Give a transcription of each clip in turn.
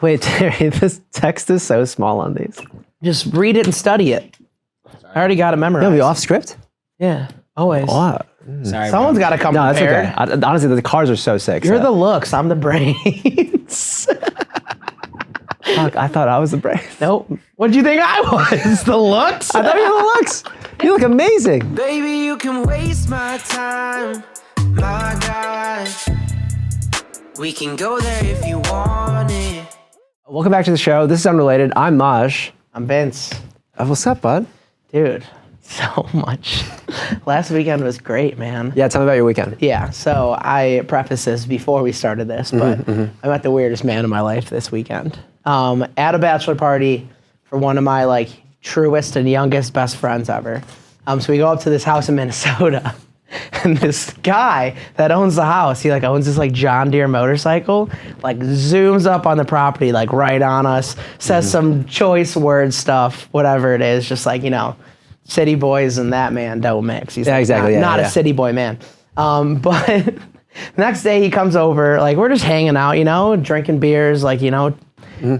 Wait, Terry, this text is so small on these. Just read it and study it. I already got it memorized. You'll be off script? Yeah, always. What? Sorry, Someone's got to come No, that's prepared. okay. Honestly, the cars are so sick. You're so. the looks, I'm the brains. Fuck, I thought I was the brain. Nope. What'd you think I was? The looks? I thought you were the looks. You look amazing. Baby, you can waste my time, my guy. We can go there if you want it. Welcome back to the show. This is Unrelated. I'm Maj. I'm Vince. What's up, bud? Dude, so much. Last weekend was great, man. Yeah, tell me about your weekend. Yeah, so I prefaced this before we started this, but I met the weirdest man in my life this weekend. At a bachelor party for one of my like truest and youngest best friends ever. So we go up to this house in Minnesota, and this guy that owns the house, he like owns this like John Deere motorcycle, like zooms up on the property, like right on us, says some choice word stuff, whatever it is, just like, you know, city boys and that man don't mix. He's Yeah, like, exactly. not a city boy man. But next day he comes over, like we're just hanging out, you know, drinking beers, like, you know,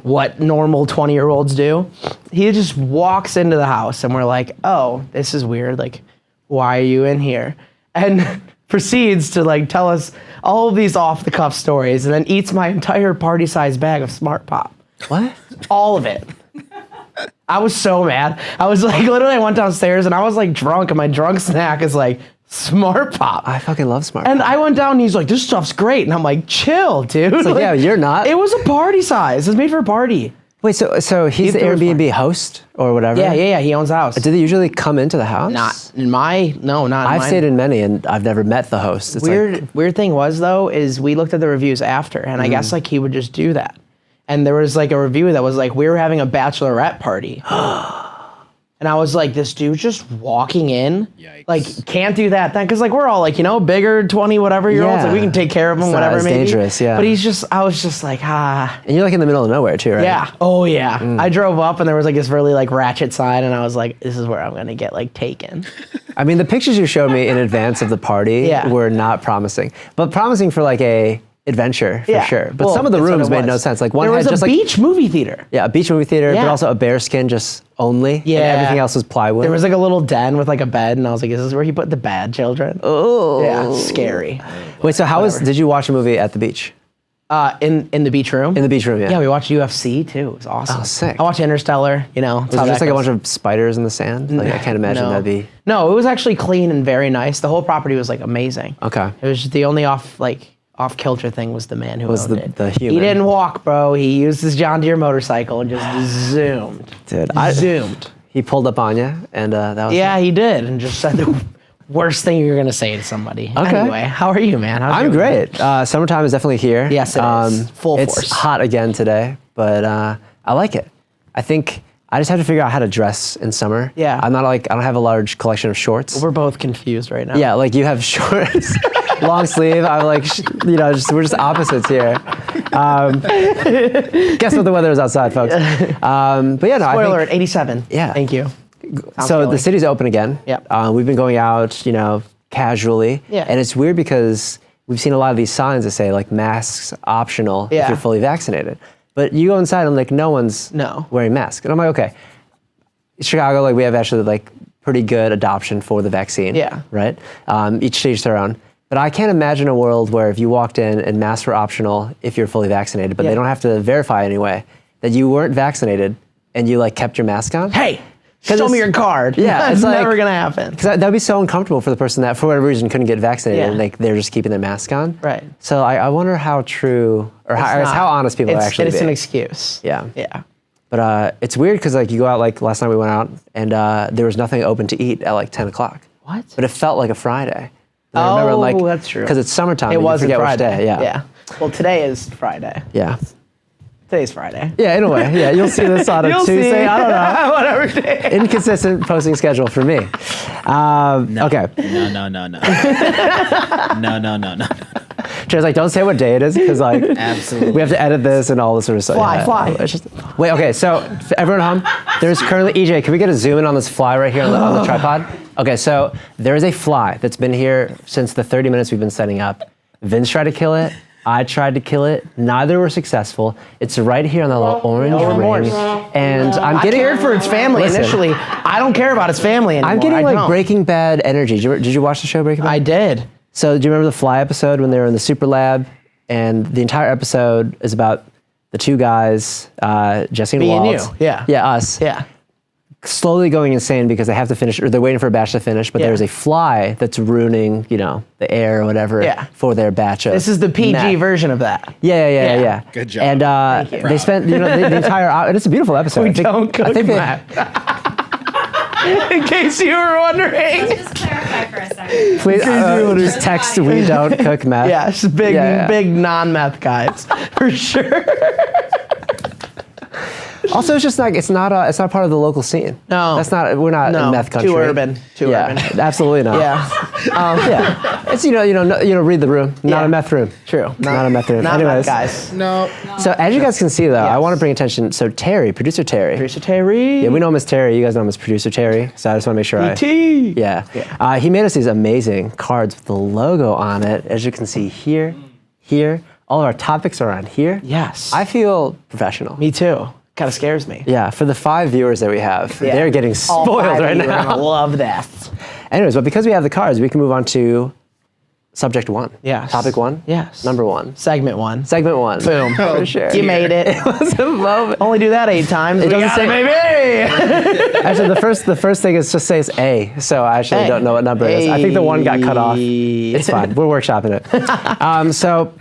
what normal 20-year-olds do. He just walks into the house and we're like, oh, this is weird. Like, why are you in here? And proceeds to like tell us all of these off the cuff stories and then eats my entire party size bag of Smart Pop. What? All of it. I was so mad. I was like, literally I went downstairs and I was like drunk and my drunk snack is like Smart Pop. I fucking love Smart And Pop. I went down and he's like, this stuff's great. And I'm like, chill, dude. It's like, yeah, you're not. It was a party size. It was made for a party. Wait, so he's the threw his Airbnb host or whatever? Yeah. He owns a house. Do they usually come into the house? Not in my, no, not in I've mine. stayed in many and I've never met the host. It's Weird thing was though, is we looked at the reviews after and I guess like he would just do that. And there was like a review that was like, we were having a bachelorette party. And I was like, this dude just walking in, Yikes. like can't do that then, cause like we're all like, you know, bigger 20 whatever year olds, Yeah. like we can take care of them, It's not whatever as maybe. dangerous, yeah. But I was just like, And you're like in the middle of nowhere too, right? yeah, oh yeah. I drove up and there was like this really like ratchet sign and I was like, this is where I'm gonna get like taken. I mean, the pictures you showed me in advance of the party Yeah. were not promising, but promising for like a adventure for Yeah. sure. But Well, some of the that's what rooms it made was. no sense. Like one there had was a just like beach movie theater. a beach movie theater, Yeah. but also a bearskin just only. Yeah. And everything else was plywood. There was like a little den with like a bed and I was like, is this where he put the bad children? oh. Yeah, scary. Wait, so did you watch a movie at the beach? In the beach room? In the beach room, yeah. Yeah, we watched UFC too. It was awesome. Oh, sick. I watched Interstellar, you know. Was it just like a bunch of spiders in the sand? Like I can't imagine that'd be. No, it was actually clean and very nice. The whole property was like amazing. Okay. It was just the only off kilter thing was the man who Was owned the- it. the human. He didn't walk, bro. He used his John Deere motorcycle and just zoomed. Dude, Zoomed. He pulled up on you, and that was. Yeah, he did, and just said the worst thing you're gonna say to somebody. Okay. Anyway, how are you, man? How's I'm your great. Summertime is definitely here. Yes, it is. Full it's force. hot again today, but I like it. I think I just have to figure out how to dress in summer. Yeah. I don't have a large collection of shorts. We're both confused right now. Yeah, like you have shorts, long sleeve. I'm like, we're just opposites here. Guess what the weather is outside, folks. But yeah, no, I Spoiler think. alert, 87. Yeah. Thank you. Sounds So silly. the city's open again. Yep. We've been going out, casually. Yeah. And it's weird because we've seen a lot of these signs that say like masks optional if Yeah. you're fully vaccinated. But you go inside and like no one's wearing masks. And I'm like, okay. Chicago, like we have actually like pretty good adoption for the vaccine. Yeah. Right? Each stage their own. But I can't imagine a world where if you walked in and masks were optional if you're fully vaccinated, but they don't have to verify anyway that you weren't vaccinated and you like kept your mask on. Hey, 'Cause show me it's- your card. Yeah, That's it's like- never gonna happen. Because that'd be so uncomfortable for the person that for whatever reason couldn't get vaccinated and like they're just keeping their mask on. Right. So I wonder how true or how honest people are actually It's an being. excuse. Yeah. Yeah. But it's weird because like you go out, like last night we went out and there was nothing open to eat at like 10 o'clock. What? But it felt like a Friday. And I Oh, remember, like, that's true. Because it's summertime. It and you was a forget which Friday. day. Yeah. Yeah. Well, today is Friday. Yeah. Today's Friday. Yeah, in a way. Yeah, you'll see this on a You'll Tuesday. see. I don't know. Whatever day. Inconsistent posting schedule for me. Okay. No. No. Trey's like, don't say what day it is because like Absolutely. we have to edit this and all this sort of stuff. Fly. It's just, wait, okay, so for everyone at home, there's currently, EJ, can we get a zoom in on this fly right here on the tripod? Okay, so there is a fly that's been here since the 30 minutes we've been setting up. Vince tried to kill it. I tried to kill it. Neither were successful. It's right here on the little orange ring. And I cared for its family initially. I don't care about its family anymore. I'm getting I like don't. Breaking Bad energy. Did you watch the show Breaking Bad? I did. So do you remember the Fly episode when they were in the super lab? And the entire episode is about the two guys, Jesse and Me and Walt. you, yeah. Yeah, us. Yeah. Slowly going insane because they have to finish, or they're waiting for a batch to finish, but Yeah. there's a fly that's ruining, the air or whatever Yeah. for their batch of This is the PG meth. version of that. Yeah. Good job. And Thank you. they spent, the entire hour, and it's a beautiful episode. We I think- don't cook I think they- meth. In case you were wondering. Just clarify for a second. Please, just text, we don't cook meth. Yeah, it's just big, Yeah. big non-meth guys, for sure. Also, it's just like it's not part of the local scene. No. We're not No, a meth country. too urban, too urban. Absolutely not. Yeah, Yeah. It's read the room, not Yeah. a meth room. true. Not a meth room. Not Anyways, meth guys. No. so as you guys can see though, I Yes. want to bring attention. So Terry, producer Terry. Producer Terry. Yeah, we know him as Terry. You guys know him as producer Terry. So I just want to make sure T. Yeah. He made us these amazing cards with the logo on it. As you can see here. All of our topics are on here. Yes. I feel professional. Me too. Kind of scares me. Yeah, for the 5 viewers that we have, Yeah. they're getting All spoiled five of right you are now. gonna love that. Anyways, but because we have the cards, we can move on to subject 1. Yes. Topic 1. Yes. Number 1. Segment 1. Segment 1. Boom. For sure. You made it. It was a moment. Only do that 8 times. It We doesn't got say- it, baby. Actually, the first thing is just says A, so I actually A. don't know what number it is. I think the 1 got cut off. A. It's fine. We're workshopping it. So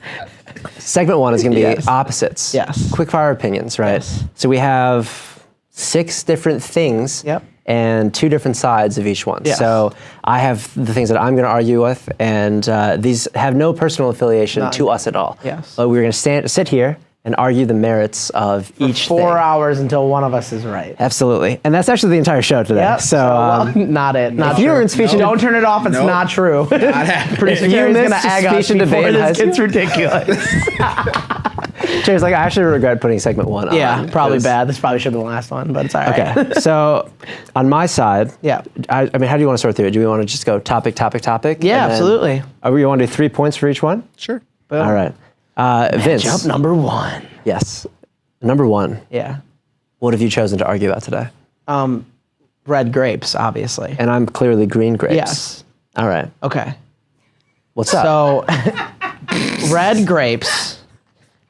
segment 1 is going to be Yes. opposites. Yes. Quick fire opinions, right? Yes. So we have 6 different things. Yep. And 2 different sides of each one. Yes. So I have the things that I'm going to argue with, and these have no personal affiliation None. to us at all. Yes. But we're going to sit here and argue the merits of each 4 thing. hours until one of us is right. Absolutely. And that's actually the entire show today. Yep. So, not it. Not if you true. were in speech and Don't turn it off. It's Nope. not true. Not happening. Producer If you Terry's gonna missed egg speech us and before debate in high this gets school. ridiculous. Terry's like, I actually regret putting segment 1 on. Yeah, probably 'cause- bad. This probably should have been the last one, but it's all right. Okay. So on my side, Yeah. I mean, how do you want to sort through it? Do we want to just go topic? Yeah, and then- absolutely. We want to do 3 points for each one? Sure. Boom. All right. Vince. Jump number 1. Yes. Number 1. Yeah. What have you chosen to argue about today? Red grapes, obviously. And I'm clearly green grapes. Yes. All right. Okay. What's up? So, red grapes.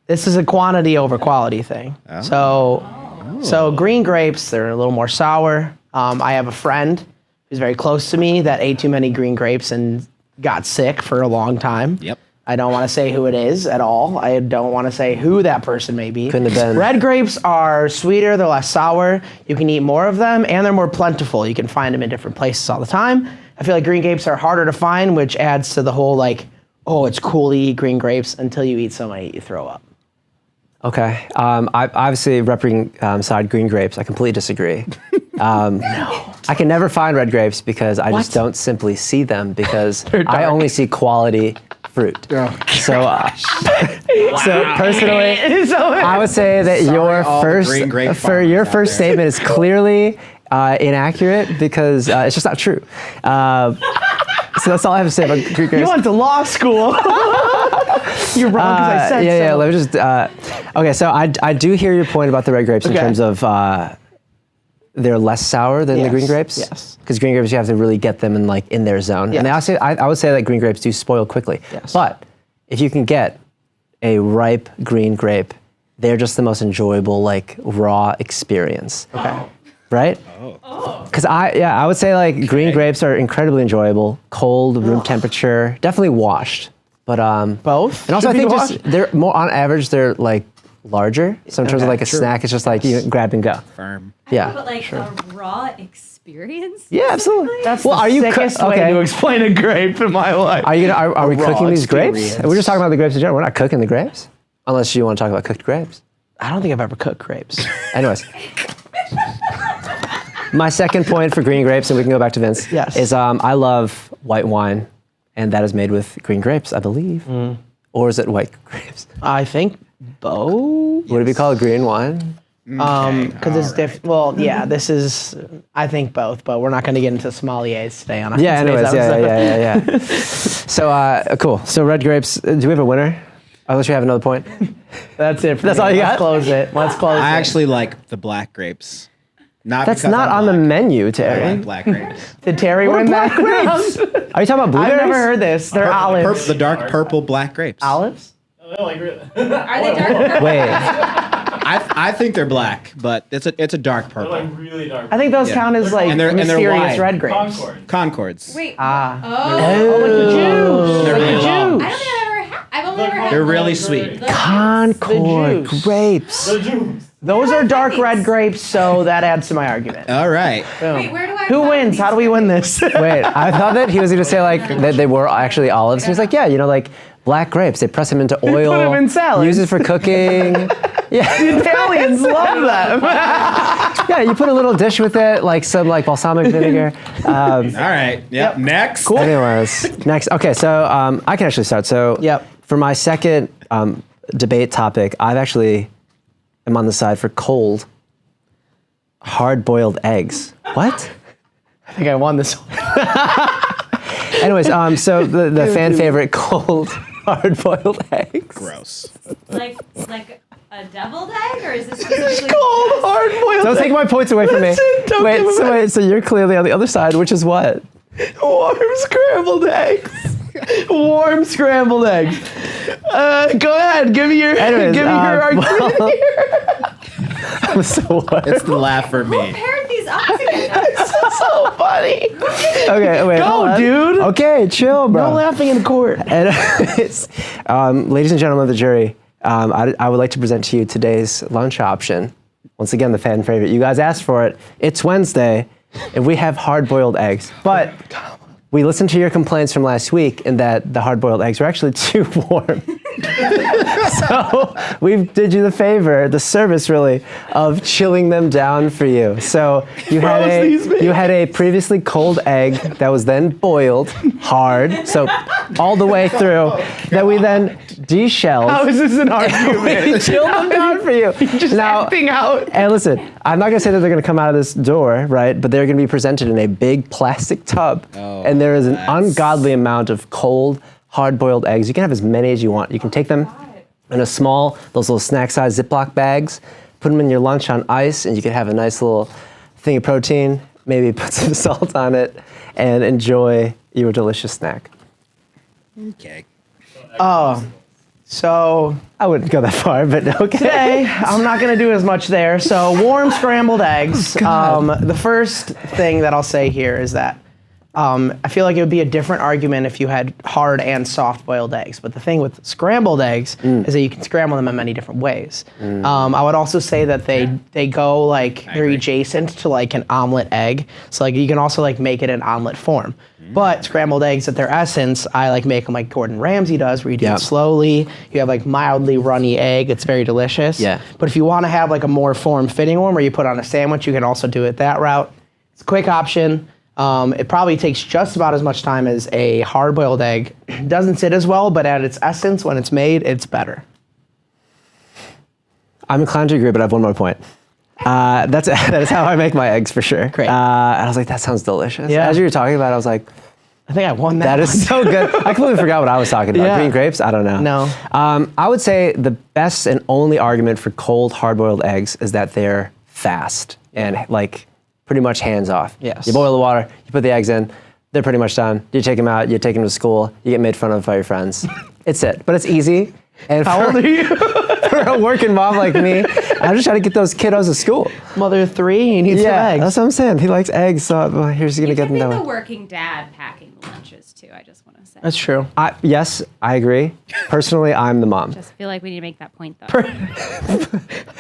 This is a quantity over quality thing. So green grapes, they're a little more sour. I have a friend who's very close to me that ate too many green grapes and got sick for a long time. Yep. I don't want to say who it is at all. I don't want to say who that person may be. Couldn't have been. Red grapes are sweeter, they're less sour. You can eat more of them, and they're more plentiful. You can find them in different places all the time. I feel like green grapes are harder to find, which adds to the whole like, oh, it's cool to eat green grapes until you eat so many, you throw up. Okay. I obviously representing side green grapes. I completely disagree. No. I can never find red grapes because I just What? don't simply see them because They're I dark. only see quality fruit. Oh, So personally, So- I would say that your all the first green grape for your farmers out first there. statement is clearly inaccurate because it's just not true. So that's all I have to say about green grapes. You went to law school. You're wrong because I said yeah, so. yeah. Let me just. Okay, so I do hear your point about the red grapes in Okay. terms of they're less sour than the Yes, green grapes. yes. Because green grapes, you have to really get them in their zone. And Yes. I would say that green grapes do spoil quickly. Yes. But if you can get a ripe green grape, they're just the most enjoyable raw experience. Okay. Right? Because I would say green grapes are incredibly enjoyable, cold, room temperature, definitely washed. But Both? and also I should be think washed? just they're more on average they're larger. So in terms of Okay, a snack, it's just you grab and go. Firm. Yeah. But a raw experience? Yeah, absolutely. That's Well, the are you sickest way to explain a grape in my life. Are you gonna are we raw cooking these grapes? experience. We're just talking about the grapes in general. We're not cooking the grapes, unless you want to talk about cooked grapes. I don't think I've ever cooked grapes. Anyways. My second point for green grapes, and we can go back to Vince, Yes. is I love white wine, and that is made with green grapes, I believe. Or is it white grapes? I think both. Would it be called green wine? Because it's different. Well, yeah, this is, I think both, but we're not going to get into sommeliers today on Yeah, today's anyways, episode. yeah. So, cool. So red grapes, do we have a winner? Unless you have another point. That's it. That's all you Let's got? close it. Let's close it. I actually like the black grapes. Not That's because not I'm on the black. menu, I Terry. like black grapes. Did Terry win that? grapes? Are you talking about blueberries? I've never heard this. They're olives. The dark purple black grapes. Olives? Are they dark purple? Wait. I think they're black, but it's a dark purple. Like really dark. I think those Yeah. count as like And they're mysterious wide. red grapes. Concord. Concords. Wait. Ah. Oh. Like the juice. They're Like really the long. juice. I don't think I've ever had. I've only ever had. They're really sweet. Concord The juice. grapes. The juice. Those are dark Thanks. red grapes, so that adds to my argument. All right. Boom. Wait, where do I? Who find wins? How do we win this? Wait, I thought that he was going to say like that they were actually olives. He was like, yeah, you know, like black grapes. They press them into oil. them in salads. Use it for cooking. Yeah. Italians love them. Yeah, you put a little dish with it, like some like balsamic vinegar. All right. Yep. Next. Cool. Anyways, next. Okay, so I can actually start. So Yep. for my second debate topic, I've actually am on the side for cold, hard-boiled eggs. What? I think I won this one. Anyways, so the fan favorite cold, hard-boiled eggs. Gross. like a deviled egg, or is this specifically Cold, hard boiled. Don't take my points away from me. Listen, don't give them back. So you're clearly on the other side, which is what? Warm scrambled eggs. Warm scrambled eggs. Go ahead. Give me your Anyways, argument. well, so what? It's the laugh for me. paired these up together? So funny. Okay, wait. Go, hold on. dude. Okay, chill, bro. No laughing in court. Anyways, ladies and gentlemen of the jury, I would like to present to you today's lunch option. Once again, the fan favorite. You guys asked for it. It's Wednesday, and we have hard-boiled eggs. But we listened to your complaints from last week in that the hard-boiled eggs were actually too warm. So we did you the favor, the service really, of chilling them down for you. So you had a previously cold egg that was then boiled hard, so all the way through, that we then deshelled. How is this an We argument? chilled them down for you. Just acting out. And listen, I'm not gonna say that they're gonna come out of this door, right? But they're gonna be presented in a big plastic tub, and there is an ungodly amount of cold, hard-boiled eggs. You can have as many as you want. You can take them in a small, those little snack-sized Ziploc bags, put them in your lunch on ice, and you can have a nice little thing of protein. Maybe put some salt on it, and enjoy your delicious snack. Okay. Oh, so I wouldn't go that far, but okay. today I'm not going to do as much there. So warm scrambled eggs. The first thing that I'll say here is that I feel like it would be a different argument if you had hard and soft boiled eggs. But the thing with scrambled eggs is that you can scramble them in many different ways. I would also say that they go like they're adjacent to like an omelet egg. So like you can also like make it in omelet form. But scrambled eggs at their essence, I like make them like Gordon Ramsay does, where you do Yeah. it slowly. You have like mildly runny egg. It's very delicious. Yeah. But if you want to have like a more form-fitting one where you put on a sandwich, you can also do it that route. It's a quick option. It probably takes just about as much time as a hard-boiled egg. Doesn't sit as well, but at its essence, when it's made, it's better. I'm inclined to agree, but I have one more point. That is how I make my eggs for sure. Great. And I was like, that sounds delicious. Yeah. As you were talking about it, I was like, I think I won that. that is so good. I completely forgot what I was talking about. Yeah. Green grapes? I don't know. No. I would say the best and only argument for cold, hard-boiled eggs is that they're fast and like pretty much hands off. Yes. You boil the water, you put the eggs in, they're pretty much done. You take them out, you take them to school, you get made fun of by your friends. It's it. But it's easy. And How old are you? for a working mom like me, I'm just trying to get those kiddos to school. Mother of three, he needs some eggs. That's what I'm saying. He likes eggs, so well, here's gonna You get could them be the done. working dad packing the lunches too. I just want to say. That's true. Yes, I agree. Personally, I'm the mom. Just feel like we need to make that point though.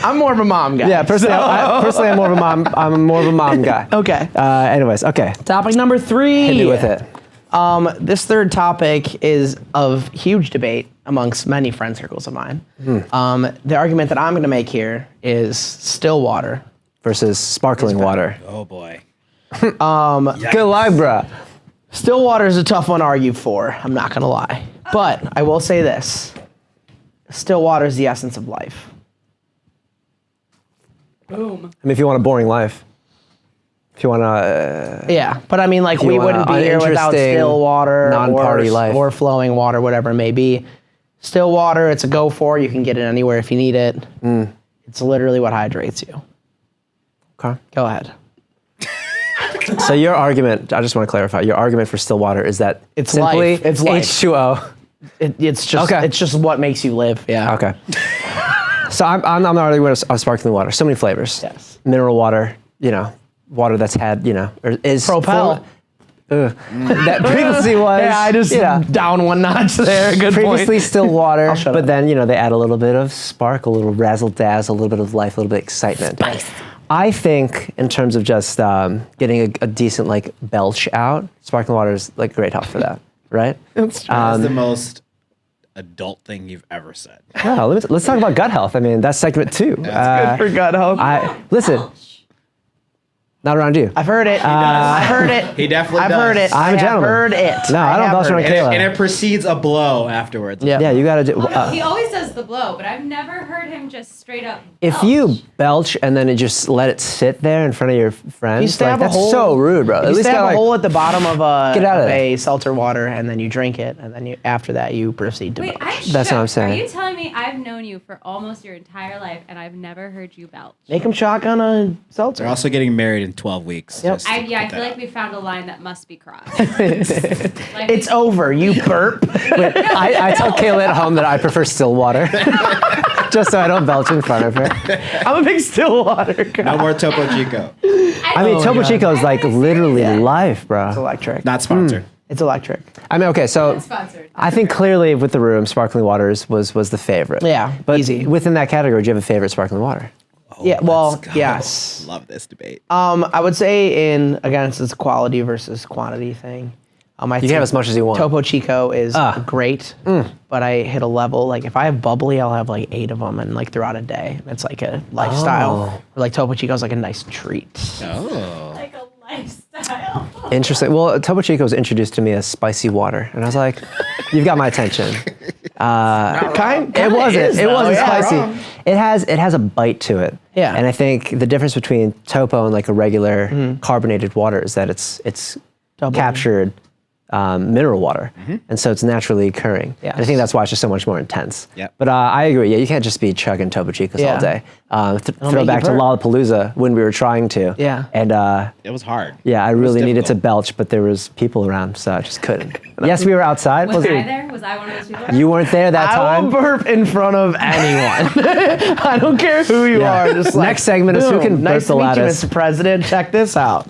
I'm more of a mom guy. Yeah, personally, I'm more of a mom. I'm more of a mom guy. Okay. Anyways, okay. Topic number 3. Hit me with it. This third topic is of huge debate amongst many friend circles of mine. The argument that I'm going to make here is still water. Versus sparkling water. Oh boy. Good lie, bruh. Still water is a tough one to argue for, I'm not going to lie. But I will say this. Still water is the essence of life. Boom. I mean, if you want a boring life, if you want to, Yeah, but I mean, like, you we want wouldn't be here without uninteresting, still water non-party life. or flowing water, whatever it may be. Still water, it's a go for. You can get it anywhere if you need it. It's literally what hydrates you. Okay. Go ahead. So your argument, I just want to clarify, your argument for still water is that It's simply life. It's life. H2O. It's just Okay. it's just what makes you live. Yeah. Okay. So I'm not arguing with sparkling water. So many flavors. Yes. Mineral water, water that's had, or is Propel. that previously was. Yeah, I just down one notch there. Good previously point. still water, shut but up. then they add a little bit of spark, a little razzle dazzle, a little bit of life, a little bit of excitement. Spice. I think in terms of just getting a decent belch out, sparkling water is a great help for that, right? That's true. That's the most adult thing you've ever said. No, let's talk about gut health. I mean, that's segment 2. Good for gut health. Listen, not around you. I've heard it. I've heard it. He definitely I've does. heard it. I'm a I have gentleman. heard it. No, I don't have belch heard around it. Kayla. And it precedes a blow afterwards. Yeah. Yeah, you gotta do. Oh, no, he always does the blow, but I've never heard him just straight up. If belch. you belch and then you just let it sit there in front of your friends, You stab a that's hole. so rude, bro. You stab a hole at the bottom of Get out of a seltzer water, and then you drink it, and then after that you proceed to Wait, belch. I'm That's what I'm shook. saying. Are you telling me I've known you for almost your entire life and I've never heard you belch? Make them shotgun a seltzer. They're also getting married in 12 weeks. Yep. just to I put feel that like out. we found a line that must be crossed. Like, It's over. You burp. I tell Kayla at home that I prefer still water, just so I don't belch in front of her. I'm a big still water guy. No more Topo Chico. I mean, Topo Chico is literally life, It's bro. electric. Not sponsored. It's electric. I mean, okay, so Sponsored. I think clearly with the room, sparkling waters was the favorite. Yeah, but easy. within that category, do you have a favorite sparkling water? Yeah, well, Let's go. yes. Love this debate. I would say again, it's a quality versus quantity thing. I You can have as much as you want. Topo Chico is great, but I hit a level, if I have bubbly, I'll have 8 of them and throughout a day. It's like a lifestyle. Or Topo Chico's like a nice treat. Oh. Like a lifestyle. Interesting. Well, Topo Chico was introduced to me as spicy water, and I was like, "You've got my attention." It wasn't. It wasn't spicy. It has a bite to it. Yeah. And I think the difference between Topo and a regular carbonated water is that it's Double. captured mineral water, and so it's naturally occurring. Yes. And I think that's why it's just so much more intense. Yep. But I agree. Yeah, you can't just be chugging Topo Chicos Yeah. all day. Throw make back you to burp. Lollapalooza when we were trying to. Yeah. And It was hard. yeah, I It was really needed to difficult. belch, but there was people around, so I just couldn't. Yes, we were outside. Was Was I it? there? Was I one of those people? You weren't there that I time. won't burp in front of anyone. I don't care who you Yeah. are. Just Next segment is who boom, can burp nice the to meet you, loudest. Mr. President. Check this out.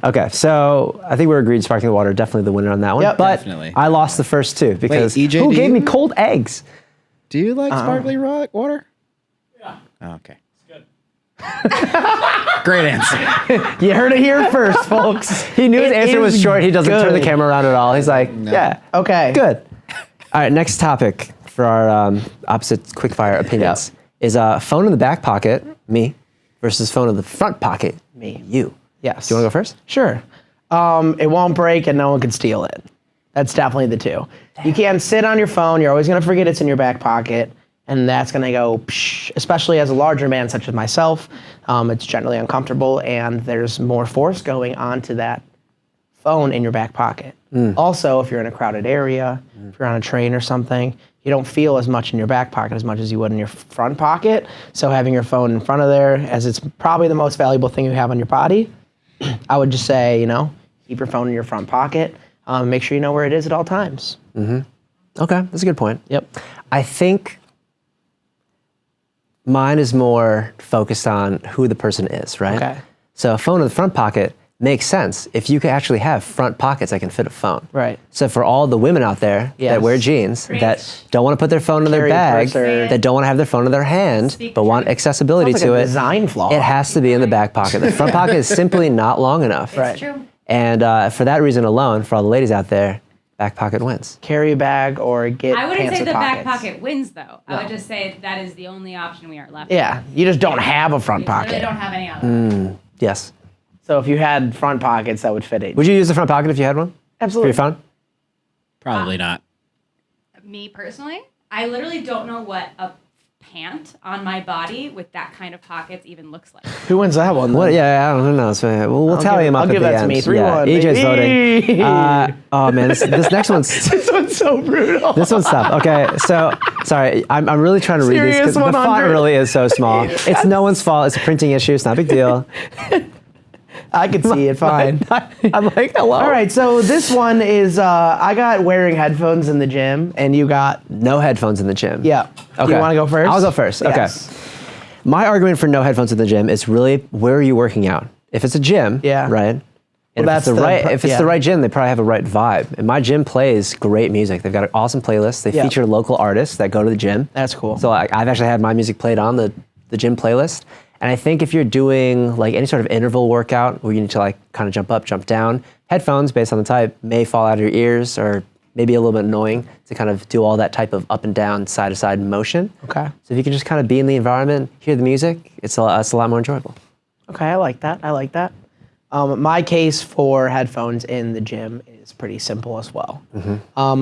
Okay, so I think we're agreed sparkling water, definitely the winner on that one. Yep. But Definitely. I lost the first two because EJ, who do gave you? me cold eggs? Do you like sparkling water? Yeah. Oh, okay. Great answer. You heard it here first, folks. He knew his It answer was is short. He doesn't turn the good. camera around at all. He's like, yeah, Okay. good. All right, next topic for our opposite quickfire opinions is phone in the back pocket, me, versus phone in the front pocket, Me. you. Yes. Do you want to go first? Sure. It won't break and no one can steal it. That's definitely the two. You can't sit on your phone. You're always going to forget it's in your back pocket. And that's going to go, psh, especially as a larger man such as myself. It's generally uncomfortable and there's more force going onto that phone in your back pocket. Also, if you're in a crowded area, if you're on a train or something, you don't feel as much in your back pocket as much as you would in your front pocket. So having your phone in front of there, as it's probably the most valuable thing you have on your body, I would just say, keep your phone in your front pocket. Make sure you know where it is at all times. Okay, that's a good point. Yep. I think mine is more focused on who the person is, right? Okay. So a phone in the front pocket makes sense if you could actually have front pockets that can fit a phone. Right. So for all the women out there Yes. that wear jeans, Preach. that don't want to put their phone in their Carry a bag, purse or- that don't want to have their phone in their hand, Speak but want truth. accessibility Sounds like to a it, design flaw. it has to be in the back pocket. The front pocket is simply not long enough. Right. It's true. And for that reason alone, for all the ladies out there, back pocket wins. Carry a bag or get I wouldn't pants say with the back pockets. pocket wins, though. I would just say that is the only option we are left Yeah, you just don't have a front with. We literally pocket. don't have any other. Yes. So if you had front pockets, that would fit it. Would you use the front pocket if you had one? For Absolutely. your phone? Probably not. Me personally, I literally don't know what a pant on my body with that kind of pockets even looks like. Who wins that one? What? Yeah, I don't know. So we'll tally him up I'll at give the that to end. me. 3-1, EJ's baby. voting. Oh man, this next one's This one's so brutal. this one's tough. Okay, so sorry, I'm really trying to read these because Serious the font 100. really is so small. It's no one's fault. It's a printing issue. It's not a big deal. I can see it fine. I'm like, hello. All right, so this one is I got wearing headphones in the gym, and you got No headphones in the gym. yeah. Okay. Do you want to go first? I'll go first. Yes. Okay. My argument for no headphones in the gym is really where are you working out? If it's a gym, Yeah. right? And Well, if it's that's the right gym, they probably have a right vibe. And my gym plays great music. They've got an awesome playlist. They Yeah. feature local artists that go to the gym. That's cool. So I've actually had my music played on the gym playlist. And I think if you're doing like any sort of interval workout where you need to like kind of jump up, jump down, headphones based on the type may fall out of your ears or maybe a little bit annoying to kind of do all that type of up and down, side to side motion. Okay. So if you can just kind of be in the environment, hear the music, it's a lot more enjoyable. Okay, I like that. I like that. My case for headphones in the gym is pretty simple as well.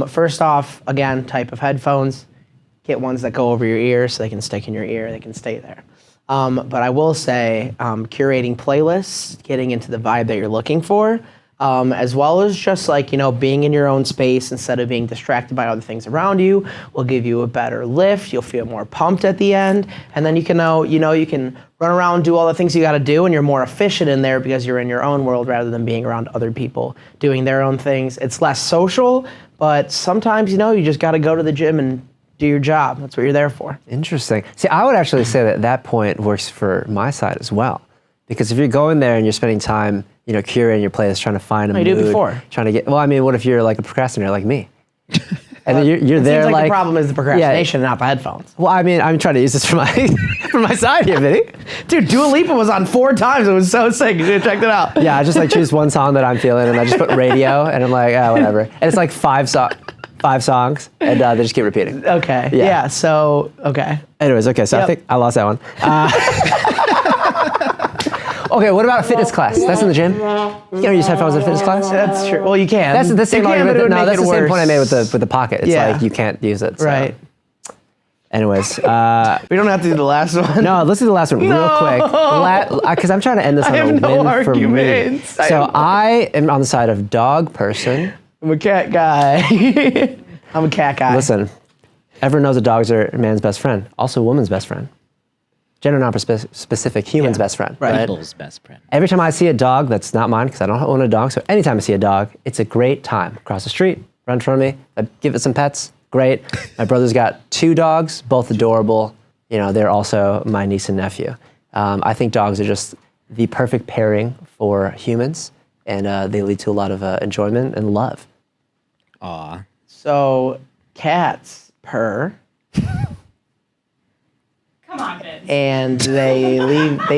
First off, again, type of headphones. Get ones that go over your ear so they can stick in your ear. They can stay there. But I will say, curating playlists, getting into the vibe that you're looking for, as well as just like, being in your own space instead of being distracted by other things around you will give you a better lift. You'll feel more pumped at the end. And then you can you can run around, do all the things you got to do, and you're more efficient in there because you're in your own world rather than being around other people doing their own things. It's less social, but sometimes, you just got to go to the gym and do your job. That's what you're there for. Interesting. See, I would actually say that point works for my side as well. Because if you're going there and you're spending time, curating your playlist, trying to find a mood. You do it before. Trying to get, well, I mean, what if you're like a procrastinator like me? And then you're It there seems like like the problem is the procrastination, not the headphones. Well, I mean, I'm trying to use this for my for my side here, Vinny. Dude, Dua Lipa was on 4 times. It was so sick. You should have checked it out. Yeah, I just like choose one song that I'm feeling, and I just put radio, and I'm like, whatever. And it's like 5 songs, and they just keep repeating. Okay. Yeah. Yeah. So, okay. Anyways, okay, so I Yep. think I lost that one. Okay, what about a fitness class? That's in the gym. You can't use headphones in a fitness class. That's true. Well, you can. That's the same You can, argument. but it would No, make that's it the same worse. point I made with the pocket. It's Yeah. like you can't use it. So. Right. Anyways, We don't have to do the last one. no, let's do the last one real quick. Because I'm trying to end this on I a have no win for me. arguments. So I am on the side of dog person. I'm a cat guy. I'm a cat guy. Listen, everyone knows that dogs are a man's best friend, also a woman's best friend. Gender non-specific, human's best friend. Right. People's best friend. Every time I see a dog that's not mine, because I don't own a dog, so anytime I see a dog, it's a great time. Cross the street, run in front of me, I give it some pets, great. My brother's got 2 dogs, both adorable. They're also my niece and nephew. I think dogs are just the perfect pairing for humans, and they lead to a lot of enjoyment and love. Aw. So, cats purr, Come on, Vince. and they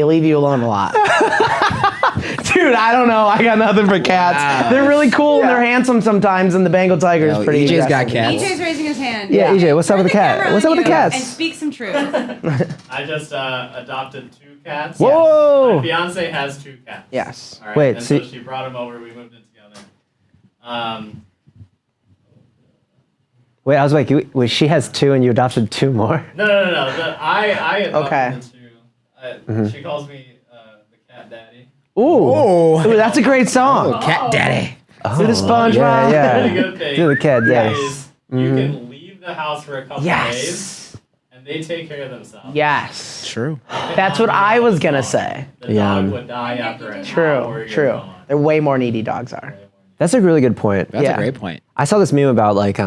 leave you alone a lot. Dude, I don't know. I got nothing for cats. They're really cool and they're handsome sometimes, and the Bengal tiger is No, pretty EJ's got aggressive. cats. EJ's raising his hand. Yeah, EJ, what's up Turn with the cat? camera What's on up with the you cats? And speak some truth. I just adopted 2 cats. Whoa! My fiance has 2 cats. Yes. All right. Wait, and so so she brought them over. We moved in together. Wait, I was like, she has 2 and you adopted 2 more? No. I adopted Okay. the 2. She calls me the cat daddy. Ooh, that's a great song. Cat daddy. Do the SpongeBob. Yeah, The yeah. good thing Do the cat daddy. is you can leave the house for a couple Yes. days, and they take care of themselves. Yes. True. That's what I was gonna say. The Yum. dog would die after an hour. True. you're True. gone. They're way more needy dogs are. That's a really good point. That's Yeah. a great point. I saw this meme about like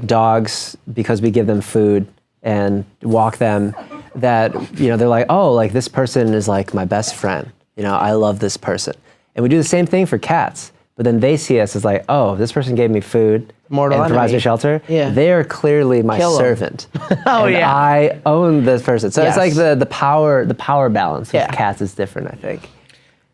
dogs, because we give them food and walk them, that they're like, oh, like this person is like my best friend. I love this person. And we do the same thing for cats. But then they see us as like, oh, this person gave me food Mortal and provides enemy. me shelter. Yeah. They are clearly my Kill 'em. servant. Oh, and yeah. I own this person. So Yes. it's like the power balance with Yeah. cats is different, I think.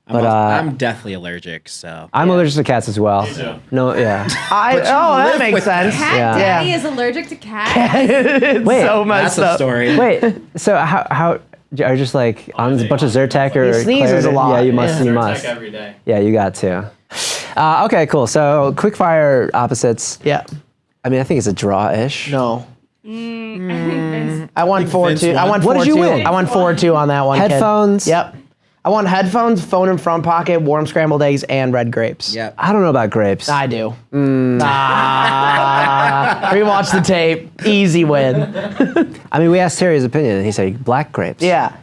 I'm definitely allergic, so. I'm allergic to cats as well. Me too. No, yeah. That live makes with sense. Cat Yeah. daddy Yeah. is allergic to cats. It's Wait, so That's messed a up. story. Wait, so how are you just like on a bunch of Zyrtec or He sneezes a Claritin? lot. Yeah, you must. Yeah. You Zyrtec must. every day. Yeah, you got to. Okay, cool. So quick fire opposites. Yeah. I mean, I think it's a draw-ish. No. I think Vince I won 4-2. I won 4-2. What did you win? I won 4-2 on that one. Headphones? Kid. Yep. I won headphones, phone in front pocket, warm scrambled eggs, and red grapes. Yep. I don't know about grapes. I do. Rewatch the tape. Easy win. I mean, we asked Terry his opinion, and he said black grapes. Yeah.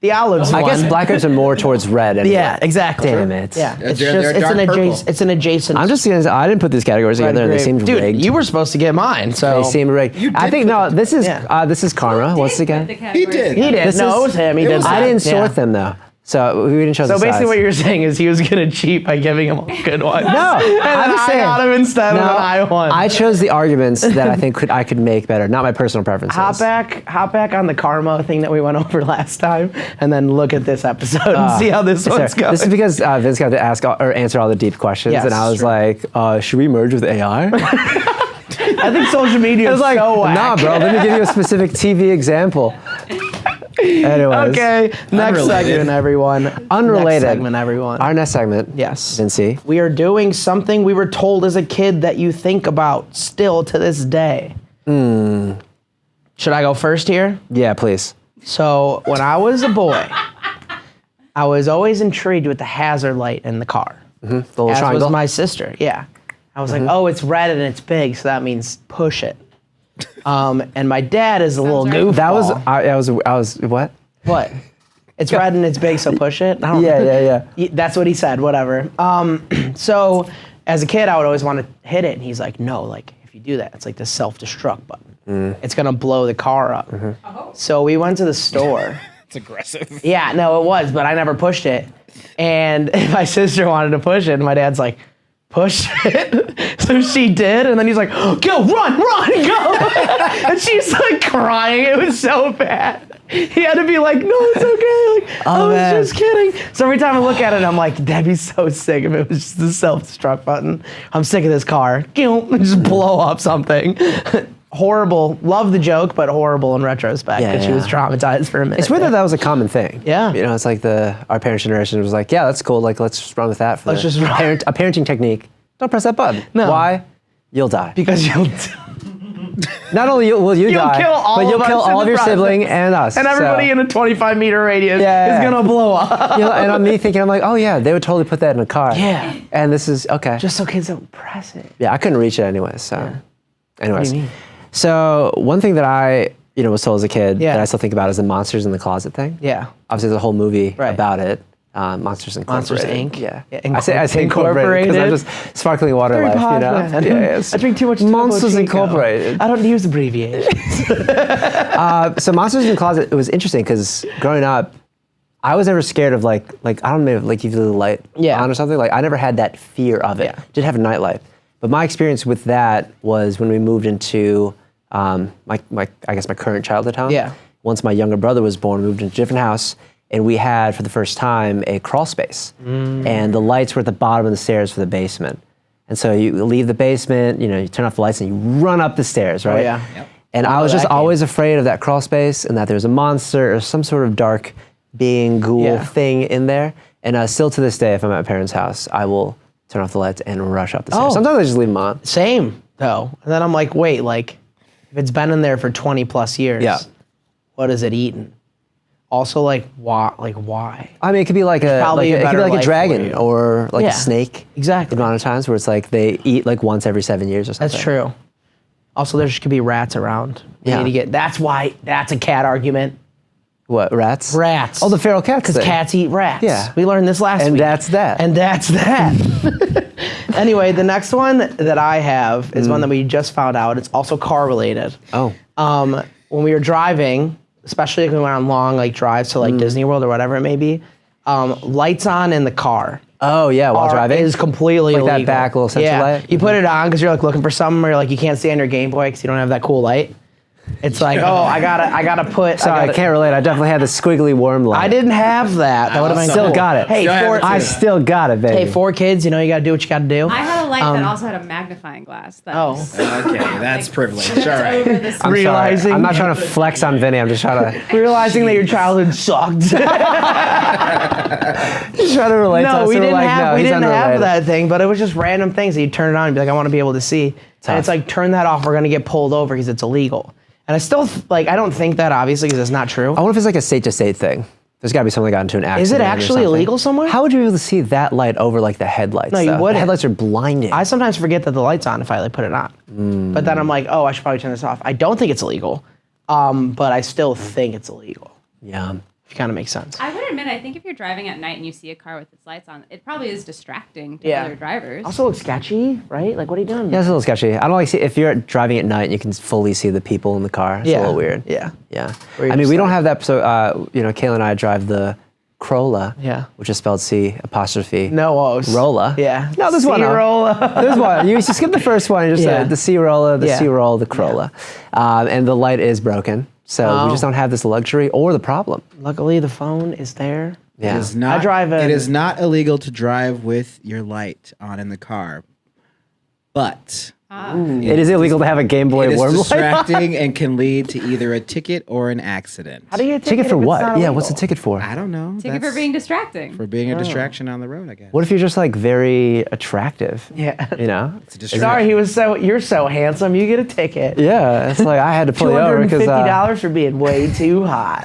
The olives I won. guess black grapes are more towards red. Anyway. Yeah, exactly. Damn it. Yeah, it's They're just dark it's an adjacent. I'm just gonna. I didn't put these categories red together. They grape. seemed Dude, rigged. you were supposed to get mine, so They seem rigged. I think no. This is karma. What's it again? He did. he did. This No, is- it was him. He did. I didn't Yeah. sort them though, so we didn't show So the basically, size. what you're saying is he was gonna cheat by giving him a good one. No, and I'm then just I saying. got him instead, and then I won. I chose the arguments that I think I could make better, not my personal preferences. Hop back on the karma thing that we went over last time, and then look at this episode and see how this one's going. This is because Vince got to answer all the deep questions, Yes, and I was true. like, should we merge with AI? I think social media I is was like, so whack. nah, bro. Let me give you a specific TV example. Anyways, Okay, next Unrelated. segment, everyone. Unrelated. Next segment, everyone. Our next segment. Yes. Vincey. We are doing something we were told as a kid that you think about still to this day. Should I go first here? Yeah, please. So when I was a boy, I was always intrigued with the hazard light in the car. The little As triangle. was my sister. Yeah. I was like, oh, it's red and it's big, so that means push it. And my dad is a little right. goofball. That was I was what? What? It's red and it's big, so push it. I don't Yeah. That's what he said. Whatever. So as a kid, I would always want to hit it, and he's like, "No, like if you do that, it's like the self-destruct button. It's gonna blow the car up." So we went to the store. It's aggressive. Yeah, no, it was, but I never pushed it. And my sister wanted to push it, and my dad's like, "Push it." So she did, and then he's like, "Go, run, go!" And she's like crying. It was so bad. He had to be like, "No, it's okay. Like, I was man. just kidding." So every time I look at it, I'm like, "That'd be so sick if it was just the self-destruct button." I'm sick of this car. Just blow up something. Horrible. Love the joke, but horrible in retrospect because she was traumatized for a minute. It's weird that was a common thing. Yeah. You know, it's like our parents' generation was like, yeah, that's cool. Like, let's just run with that. Let's just run. a parenting technique. Don't press that button. No. Why? You'll die. because you'll Not only will you die, kill all but you'll of kill us in all of the your process. sibling and us. and everybody So, in a 25-meter radius Yeah. is gonna blow up. you know, and I'm me thinking, I'm like, oh yeah, they would totally put that in a car. Yeah. And this is okay. Just so kids don't press it. Yeah, I couldn't reach it anyway. So, anyways, What do you mean? so one thing that I was told as a kid Yeah. that I still think about is the Monsters in the Closet thing. Yeah. Obviously, there's a whole movie Right. about it. Monsters Incorporated. Monsters, Inc. Yeah. Yeah, I say incorporated because I'm just sparkling water Very life, you know. posh, man. Yeah, yeah. I drink too much Topo Monsters Chico. Incorporated. I don't use abbreviations. So Monsters in the Closet, it was interesting because growing up, I was never scared of like I don't know, like you leave the light on or something. Like I never had that fear of it. Yeah. Did have a nightlight, but my experience with that was when we moved into my current childhood home. Yeah. Once my younger brother was born, we moved into a different house, and we had for the first time a crawl space, and the lights were at the bottom of the stairs for the basement. And so you leave the basement, you turn off the lights and you run up the stairs, right? yeah. Yep. And I Oh, was just that game. always afraid of that crawl space and that there's a monster or some sort of dark being, ghoul thing in there. And still to this day, if I'm at my parents' house, I will turn off the lights and rush up the stairs. Oh. Sometimes I just leave them on. Same, though. And then I'm like, wait, like, if it's been in there for 20 plus years, Yeah. what is it eating? Also, like, why? I mean, it could be like probably a it could better be like life a for dragon you. or like Yeah, a snake. exactly. The amount of times where it's like they eat like once every 7 years or something. That's true. Also, there could be rats around. We Yeah. need to get. That's a cat argument. What, rats? Rats. Oh, the feral cats Because thing. cats eat rats. Yeah. We learned this last And week. that's that. And that's that. Anyway, the next one that I have is one that we just found out. It's also car related. Oh. When we were driving, especially when we went on long drives to Disney World or whatever it may be, lights on in the car. Oh, yeah, while driving? Is completely Like that illegal. back little sensor yeah. light? You put it on because you're looking for something, or you can't see on your Game Boy because you don't have that cool light. It's like, oh, I gotta put. Sorry, I can't relate. I definitely had the squiggly worm light. I didn't have that. That would have been Still cool. got it. Hey, Still have it I too. still got it, baby. Hey, 4 kids, you gotta do what you gotta do. I had a light that also had a magnifying glass. That Oh. was Okay, that's privilege. All over right. the I'm sorry. realizing- I'm not trying to flex on Vinny. I'm just trying to Realizing that your childhood sucked. try to relate to No, us. we We're didn't like, have no, we he's didn't have unrelated. that thing, but it was just random things that you turn it on and be like, I want to be able to see. Tough. And it's like, turn that off. We're gonna get pulled over because it's illegal. And I still, like, I don't think that, obviously, because it's not true. I wonder if it's like a state-to-state thing. There's got to be someone that got into an accident. Is it or actually something. illegal somewhere? How would you be able to see that light over like the headlights? No, you though? wouldn't. The headlights are blinding. I sometimes forget that the light's on if I like put it on. But then I'm like, oh, I should probably turn this off. I don't think it's illegal, but I still think it's illegal. Yeah. If it kind of makes sense. I would admit, I think if you're driving at night and you see a car with its lights on, it probably is distracting to other drivers. Also looks sketchy, right? Like, what are you doing? Yeah, it's a little sketchy. I don't like see if you're driving at night and you can fully see the people in the car. It's a little weird. Yeah. Yeah. Where you're I mean, just we don't like- have that. So, Kayla and I drive the Corolla. Yeah. Which is spelled C apostrophe. No O's. Rolla. Yeah. No, there's one. C-Rolla. There's one. You skip the first one. You just say the C Rolla, the C Roll, the Corolla, and the light is broken. So we just don't have this luxury or the problem. Luckily, the phone is there. Yeah. It is not, I drive it in- is not illegal to drive with your light on in the car, but It is illegal to have a Game Boy it is worm light. distracting and can lead to either a ticket or an accident. How do you get a Ticket for if it's what? not Yeah, what's the illegal? ticket for? I don't know. Ticket for That's being distracting. for being a distraction on the road, I guess. What if you're just like very attractive? Yeah. You know? It's a distraction. Sorry, you're so handsome. You get a ticket. Yeah, it's like I had to pull you over because $250 for being way too hot.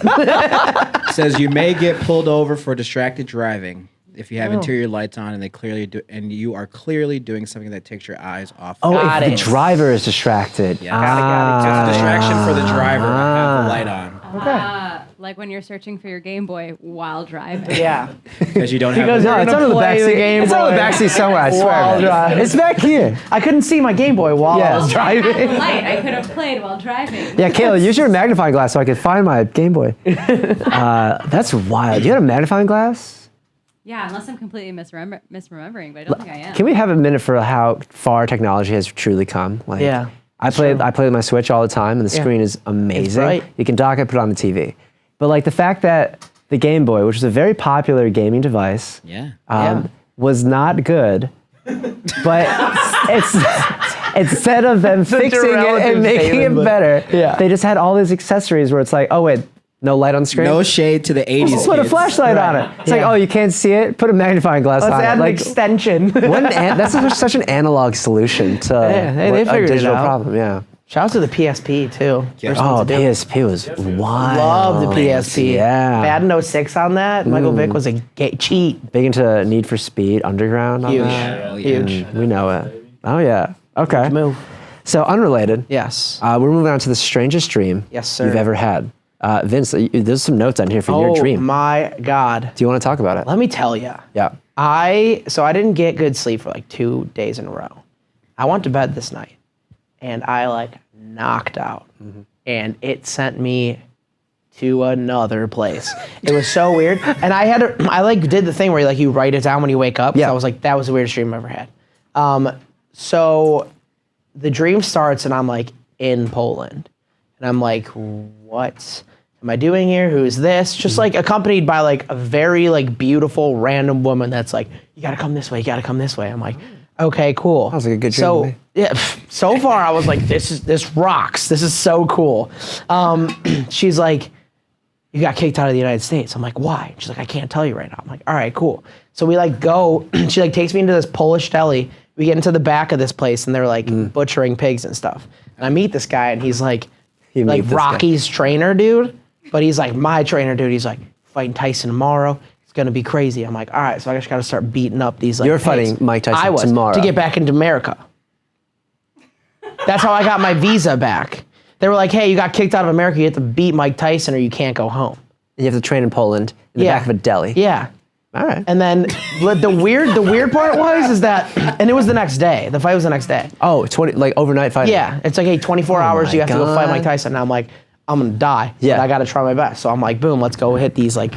It says you may get pulled over for distracted driving if you have interior lights on and you are clearly doing something that takes your eyes off. Got if it. the driver is distracted. Yeah. Got it. It's a distraction for the driver to have the light on Like when you're searching for your Game Boy while driving. Yeah. because you don't have. Because the- you're it's gonna under the play backseat. the Game It's under the Boy backseat somewhere. I swear. while man. driving. It's back here. I couldn't see my Game Boy while I was I had the driving. light. I could have played while driving. Yeah, Kayla, use your magnifying glass so I could find my Game Boy. That's wild. You had a magnifying glass? Yeah, unless I'm completely misremembering, but I don't think I am. Can we have a minute for how far technology has truly come? Like, Yeah, I play with my Switch all the time, and the screen is amazing. bright. You can dock it, put it on the TV. But like the fact that the Game Boy, which is a very popular gaming device, Yeah. was not good, but it's instead of them fixing it relative and making statement, it but- better, Yeah. they just had all these accessories where it's like, oh wait, no light on the screen. No shade to the 80s. Just put a kids. flashlight on it. It's like, Yeah. oh, you can't see it? Put a magnifying glass Let's on add it. an Like, extension. that's such an analog solution to they a figured it digital out. problem. Yeah. Shout out to the PSP too. Yeah. First one Oh, to do. PSP was wild. Love the PSP. Yeah. Madden 06 on that. Michael Vick was a cheat. Big into Need for Speed, Underground. on Huge. that. Oh, yeah. Huge. We know it. Oh yeah. Okay. Move. So unrelated. Yes. We're moving on to the strangest dream Yes, sir. you've ever had. Vince, there's some notes on here for your dream. My God. Do you want to talk about it? Let me tell you. Yeah. I didn't get good sleep for like 2 days in a row. I went to bed this night and I like knocked out and it sent me to another place. It was so weird. And I like did the thing where you write it down when you wake up. Yeah. So I was like, that was the weirdest dream I've ever had. So the dream starts and I'm like in Poland. And I'm like, what am I doing here? Who is this? Just like accompanied by like a very like beautiful random woman that's like, you gotta come this way, you gotta come this way. I'm like, okay, cool. Sounds like a good dream So to me. yeah, so far I was like, this rocks. This is so cool. She's like, you got kicked out of the United States. I'm like, why? She's like, I can't tell you right now. I'm like, all right, cool. So we like go, she like takes me into this Polish deli. We get into the back of this place and they're like butchering pigs and stuff. And I meet this guy and he's like, You meet this guy. Rocky's trainer, dude. But he's like my trainer, dude. He's like fighting Tyson tomorrow. It's gonna be crazy. I'm like, all right. So I just gotta start beating up these. Like, You're pigs. fighting Mike Tyson I was tomorrow. to get back into America. That's how I got my visa back. They were like, hey, you got kicked out of America. You have to beat Mike Tyson or you can't go home. You have to train in Poland in the Yeah. back of a deli. Yeah. All right. And then the weird part is that, and it was the next day. The fight was the next day. Oh, 20 like overnight fighting. Yeah, it's like, hey, 24 hours, my you have to go fight God. Mike Tyson. And I'm like, I'm gonna die. Yeah. But I gotta try my best. So I'm like, boom, let's go hit these like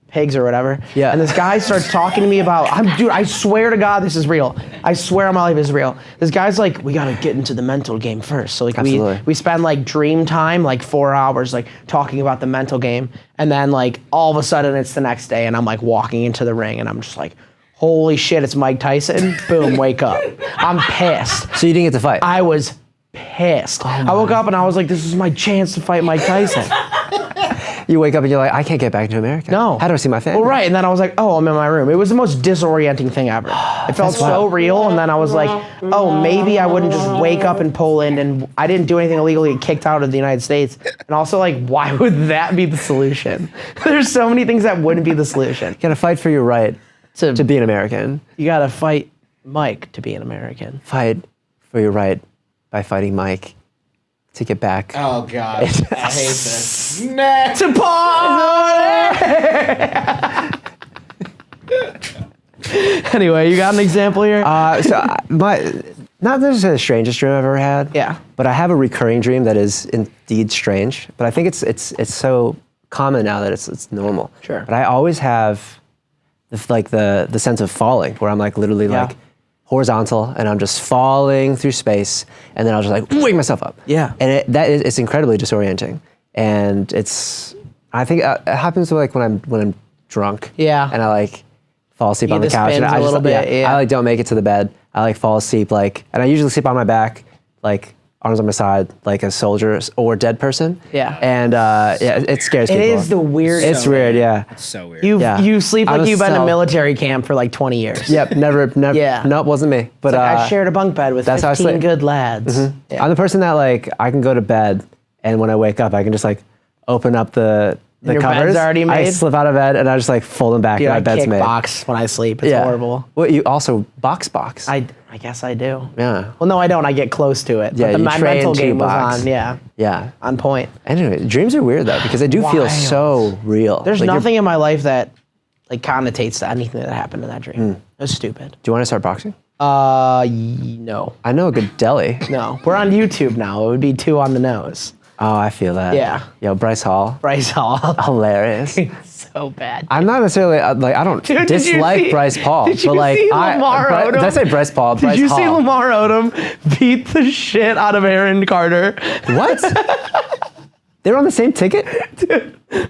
pigs or whatever. Yeah. And this guy starts talking to me about, dude, I swear to God, this is real. I swear on my life, this is real. This guy's like, we gotta get into the mental game first. So like Absolutely. we spend like dream time, like 4 hours, like talking about the mental game. And then like all of a sudden it's the next day and I'm like walking into the ring and I'm just like, holy shit, it's Mike Tyson. Boom, wake up. I'm pissed. So you didn't get to fight. I was pissed. I woke up and I was like, this is my chance to fight Mike Tyson. You wake up and you're like, I can't get back into America. No. How do I see my family? Well, right, and then I was like, oh, I'm in my room. It was the most disorienting thing ever. It felt so real, and then I was like, oh, maybe I wouldn't just wake up in Poland, and I didn't do anything illegal, get kicked out of the United States. And also, like, why would that be the solution? There's so many things that wouldn't be the solution. You gotta fight for your right to be an American. You gotta fight Mike to be an American. Fight for your right by fighting Mike to get back. Oh God, I hate this. Next. To party! Anyway, you got an example here? Not necessarily the strangest dream I've ever had. Yeah. But I have a recurring dream that is indeed strange. But I think it's so common now that it's normal. Sure. But I always have the sense of falling, where I'm like literally like horizontal, and I'm just falling through space, and then I'll just like wake myself up. Yeah. And it's incredibly disorienting, and I think it happens like when I'm drunk. Yeah. And I like fall asleep on the couch, and spins I a little bit, yeah. I like don't make it to the bed. I like fall asleep and I usually sleep on my back, like arms on my side, like a soldier or dead person. Yeah. And it scares people. It is the weirdest. It's weird, yeah. It's so weird. You sleep like you've been in so- a military camp for like 20 years. Yep, never. Yeah. Nope, wasn't me. But I shared a bunk bed with that's how I 15 sleep. good lads. Yeah. I'm the person that like I can go to bed, and when I wake up, I can just like open up the your covers. bed's already I made? slip out of bed and I just like fold them back, Dude, and my I bed's kick made. box when I sleep. It's horrible. Well, you also box. I guess I do. Yeah. Well, no, I don't. I get close to it. Yeah, But you my train mental to game was box. on. Yeah. Yeah. On point. Anyway, dreams are weird though, because they do feel Wild. so real. There's Like, nothing in my life that like connotates to anything that happened in that dream. It was stupid. Do you want to start boxing? No. I know a good deli. No. We're on YouTube now. It would be 2 on the nose. Oh, I feel that. Yeah. Yo, Bryce Hall. Bryce Hall. Hilarious. So bad. I'm not necessarily like I don't Dude, did you dislike see- Bryce Paul, did you but like see Lamar Odom? did I say Bryce Paul? Did Bryce you Hall. see Lamar Odom beat the shit out of Aaron Carter? What? They were on the same ticket?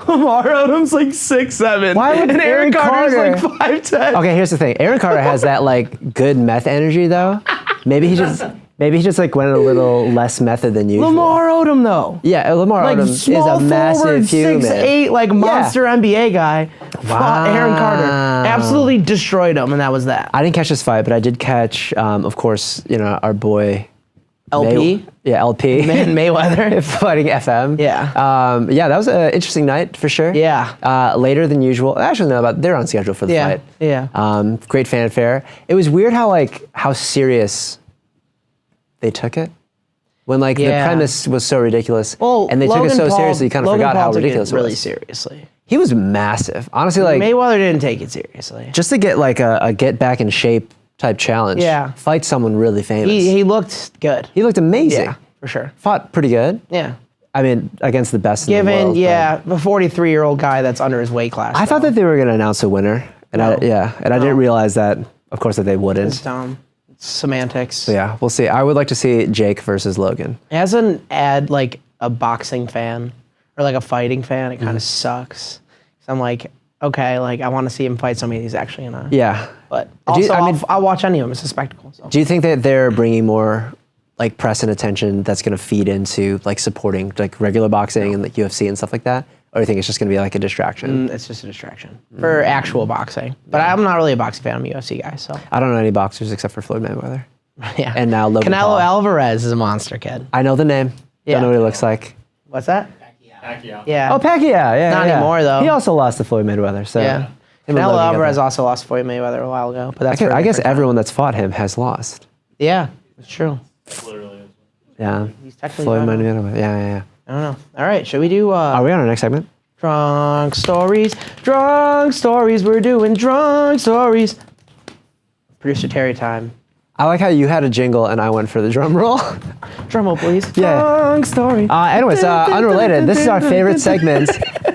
Lamar Odom's like 6'7". Why would and Aaron Carter's Carter- like 5'10". Okay, here's the thing. Aaron Carter has that like good meth energy though. Maybe he just like went a little less method than usual. Lamar Odom though. Yeah, Lamar Like Odom is small a massive forward, human. 6'8", like monster NBA guy. Fought Aaron Carter. Absolutely destroyed him, and that was that. I didn't catch this fight, but I did catch, of course, our boy LP? LP. Man, Mayweather. Fighting FM. Yeah. That was an interesting night for sure. Yeah. Later than usual. Actually, no, but they're on schedule for the Yeah, fight. yeah. Great fanfare. It was weird how serious they took it. When the premise was so ridiculous, and they took it so seriously, you kind of forgot how ridiculous it was. Really seriously. He was massive. Honestly, like Mayweather didn't take it seriously. just to get like a get back in shape type challenge. Yeah. Fight someone really famous. He looked good. He looked amazing. Yeah, for sure. Fought pretty good. Yeah. I mean, against the best in the Given, world. yeah, a 43-year-old guy that's under his weight class. I thought that they were going to announce a winner, and I didn't realize that, of course, that they wouldn't. It's dumb. It's semantics. So yeah, we'll see. I would like to see Jake versus Logan. As an like a boxing fan or like a fighting fan, it kind of sucks. So I'm like, okay, like I want to see him fight somebody he's actually gonna. Yeah. But also, I'll watch any of them. It's a spectacle. So. Do you think that they're bringing more like press and attention that's going to feed into like supporting like regular boxing and like UFC and stuff like that? Or do you think it's just going to be like a distraction? It's just a distraction for actual boxing. But I'm not really a boxing fan. I'm a UFC guy, so. I don't know any boxers except for Floyd Mayweather. Yeah. And now Logan Canelo Paul. Alvarez is a monster kid. I know the name. Yeah. Don't know what he looks like. What's that? Pacquiao. Yeah. Oh, Pacquiao. Yeah. Not anymore, though. He also lost to Floyd Mayweather. So Yeah. him and Canelo Logan got Alvarez that. also lost to Floyd Mayweather a while ago. But that's I guess different everyone that's fought him has lost. Yeah, it's true. Literally. Yeah. He's technically Floyd done. Mayweather. Yeah. I don't know. All right, should we do Are we on our next segment? drunk stories? Drunk stories. We're doing drunk stories. Producer Terry time. I like how you had a jingle and I went for the drum roll. Drum roll, please. Yeah. Drunk story. Anyways, unrelated. This is our favorite segment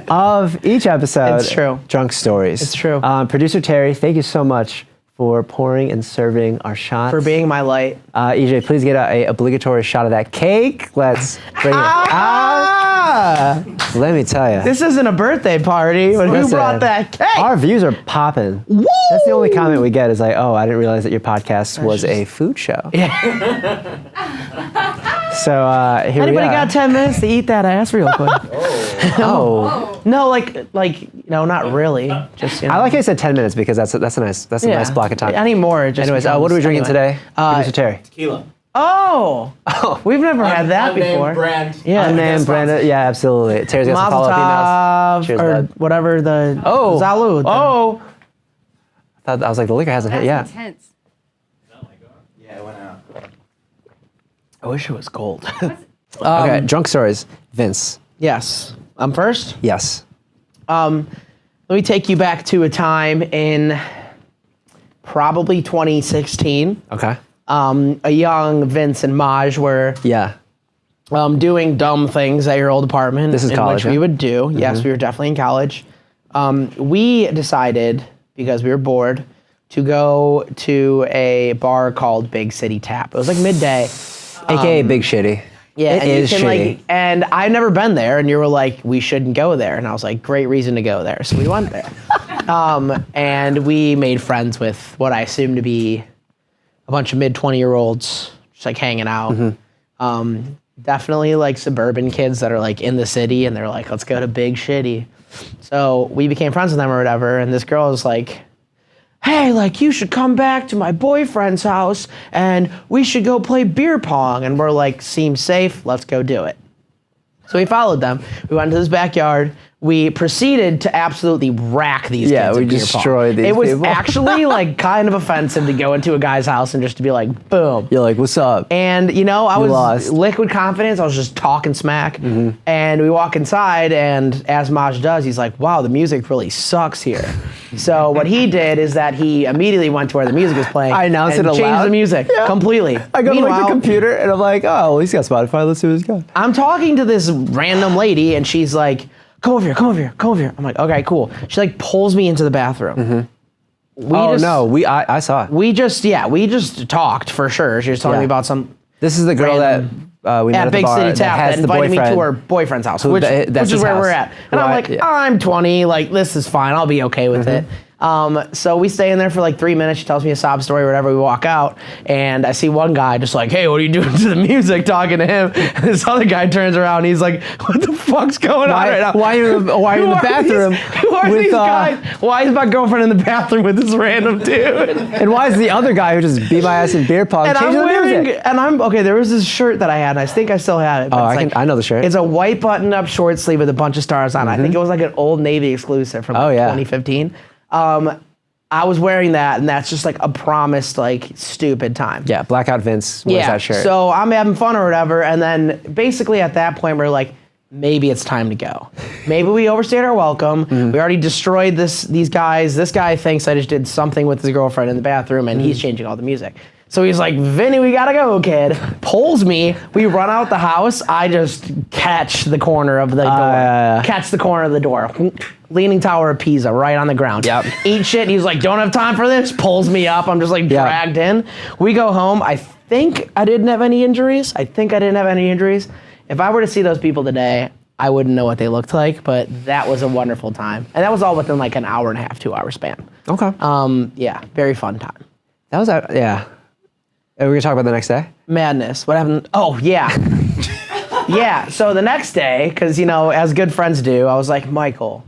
of each episode. It's true. Drunk stories. It's true. Producer Terry, thank you so much for pouring and serving our shots. For being my light. EJ, please get a obligatory shot of that cake. Let's bring it out. Yeah. Let me tell you. This isn't a birthday party, but who Listen, brought that cake? Our views are popping. Woo! That's the only comment we get is like, oh, I didn't realize that your podcast was a food show. Yeah. So here Anybody we are. got 10 minutes to eat that ass real quick? Oh. No, not really. Just, I like how you said 10 minutes because that's a nice nice block of time. Any more, it just Anyways, becomes- what are we drinking today? Producer Terry. Tequila. Oh, we've never had that before. Brand. Yeah. Unnamed brand. Yeah, absolutely. Terry's got some follow-up emails. Mazel Cheers, tov, or bud. whatever the Salud. Oh. I was like, the liquor hasn't hit. Yeah. Intense. Yeah, it went out. I wish it was cold. Okay, drunk stories. Vince. Yes, I'm first. Yes. Let me take you back to a time in probably 2016. Okay. A young Vince and Maj were Yeah. doing dumb things at your old apartment. This is in college, which we yeah? would do. Yes, we were definitely in college. We decided, because we were bored, to go to a bar called Big City Tap. It was like midday. AKA Big Shitty. Yeah, It and is you can, shitty. and I'd never been there, and you were like, we shouldn't go there. And I was like, great reason to go there. So we went there. And we made friends with what I assume to be a bunch of mid-20-year-olds just like hanging out. Definitely like suburban kids that are like in the city, and they're like, let's go to Big Shitty. So we became friends with them or whatever, and this girl was like, hey, like, you should come back to my boyfriend's house and we should go play beer pong. And we're like, seems safe, let's go do it. So we followed them. We went to this backyard. We proceeded to absolutely rack these kids at we beer destroyed pong. these It was people. actually like kind of offensive to go into a guy's house and just to be like, boom. You're like, what's up? And I was lost. liquid confidence. I was just talking smack. And we walk inside, and as Maj does, he's like, wow, the music really sucks here. So what he did is that he immediately went to where the music was playing. I announced and it changed aloud. the music completely. I go to like Meanwhile, the computer and I'm like, oh, well, he's got Spotify. Let's see what he's got. I'm talking to this random lady, and she's like, come over here, come over here, come over here. I'm like, okay, cool. She like pulls me into the bathroom. I saw it. We just talked for sure. She was telling Yeah. me about some This is the girl random- that we met at at the Big bar City that Tap has that the invited me boyfriend. to her boyfriend's house, Who- which that's is his where we're house. at. And I'm Right, like, yeah. I'm 20, like, this is fine. I'll be okay with it. So we stay in there for like 3 minutes. She tells me a sob story or whatever. We walk out, and I see one guy just like, hey, what are you doing to the music? Talking to him. And this other guy turns around, and he's like, what the fuck's going on right now? Why are you in the bathroom? Who are with, these guys? Why is my girlfriend in the bathroom with this random dude? And why is the other guy who just beat my ass in beer pong And I'm changing the wearing, music? and I'm okay. There was this shirt that I had, and I think I still have it. But Oh, it's I know the shirt. It's a white button-up short sleeve with a bunch of stars on it. I think it was like an Old Navy exclusive from like 2015. I was wearing that, and that's just like a promised like stupid time. Yeah, Blackout Vince wears that shirt. So I'm having fun or whatever, and then basically at that point we're like, maybe it's time to go. Maybe we overstayed our welcome. We already destroyed these guys. This guy thinks I just did something with his girlfriend in the bathroom, and he's changing all the music. So he's like, Vinny, we gotta go, kid. Pulls me. We run out the house. I just catch the corner of the door. Catch the corner of the door. Leaning Tower of Pisa, right on the ground. Yep. Eat shit. He's like, don't have time for this. Pulls me up. I'm just like dragged in. We go home. I think I didn't have any injuries. If I were to see those people today, I wouldn't know what they looked like, but that was a wonderful time. And that was all within like an hour and a half, 2 hour span. Okay. Yeah, very fun time. That was, yeah. Are we going to talk about the next day? Madness. What happened? Oh, yeah. Yeah, so the next day, because, as good friends do, I was like, Michael,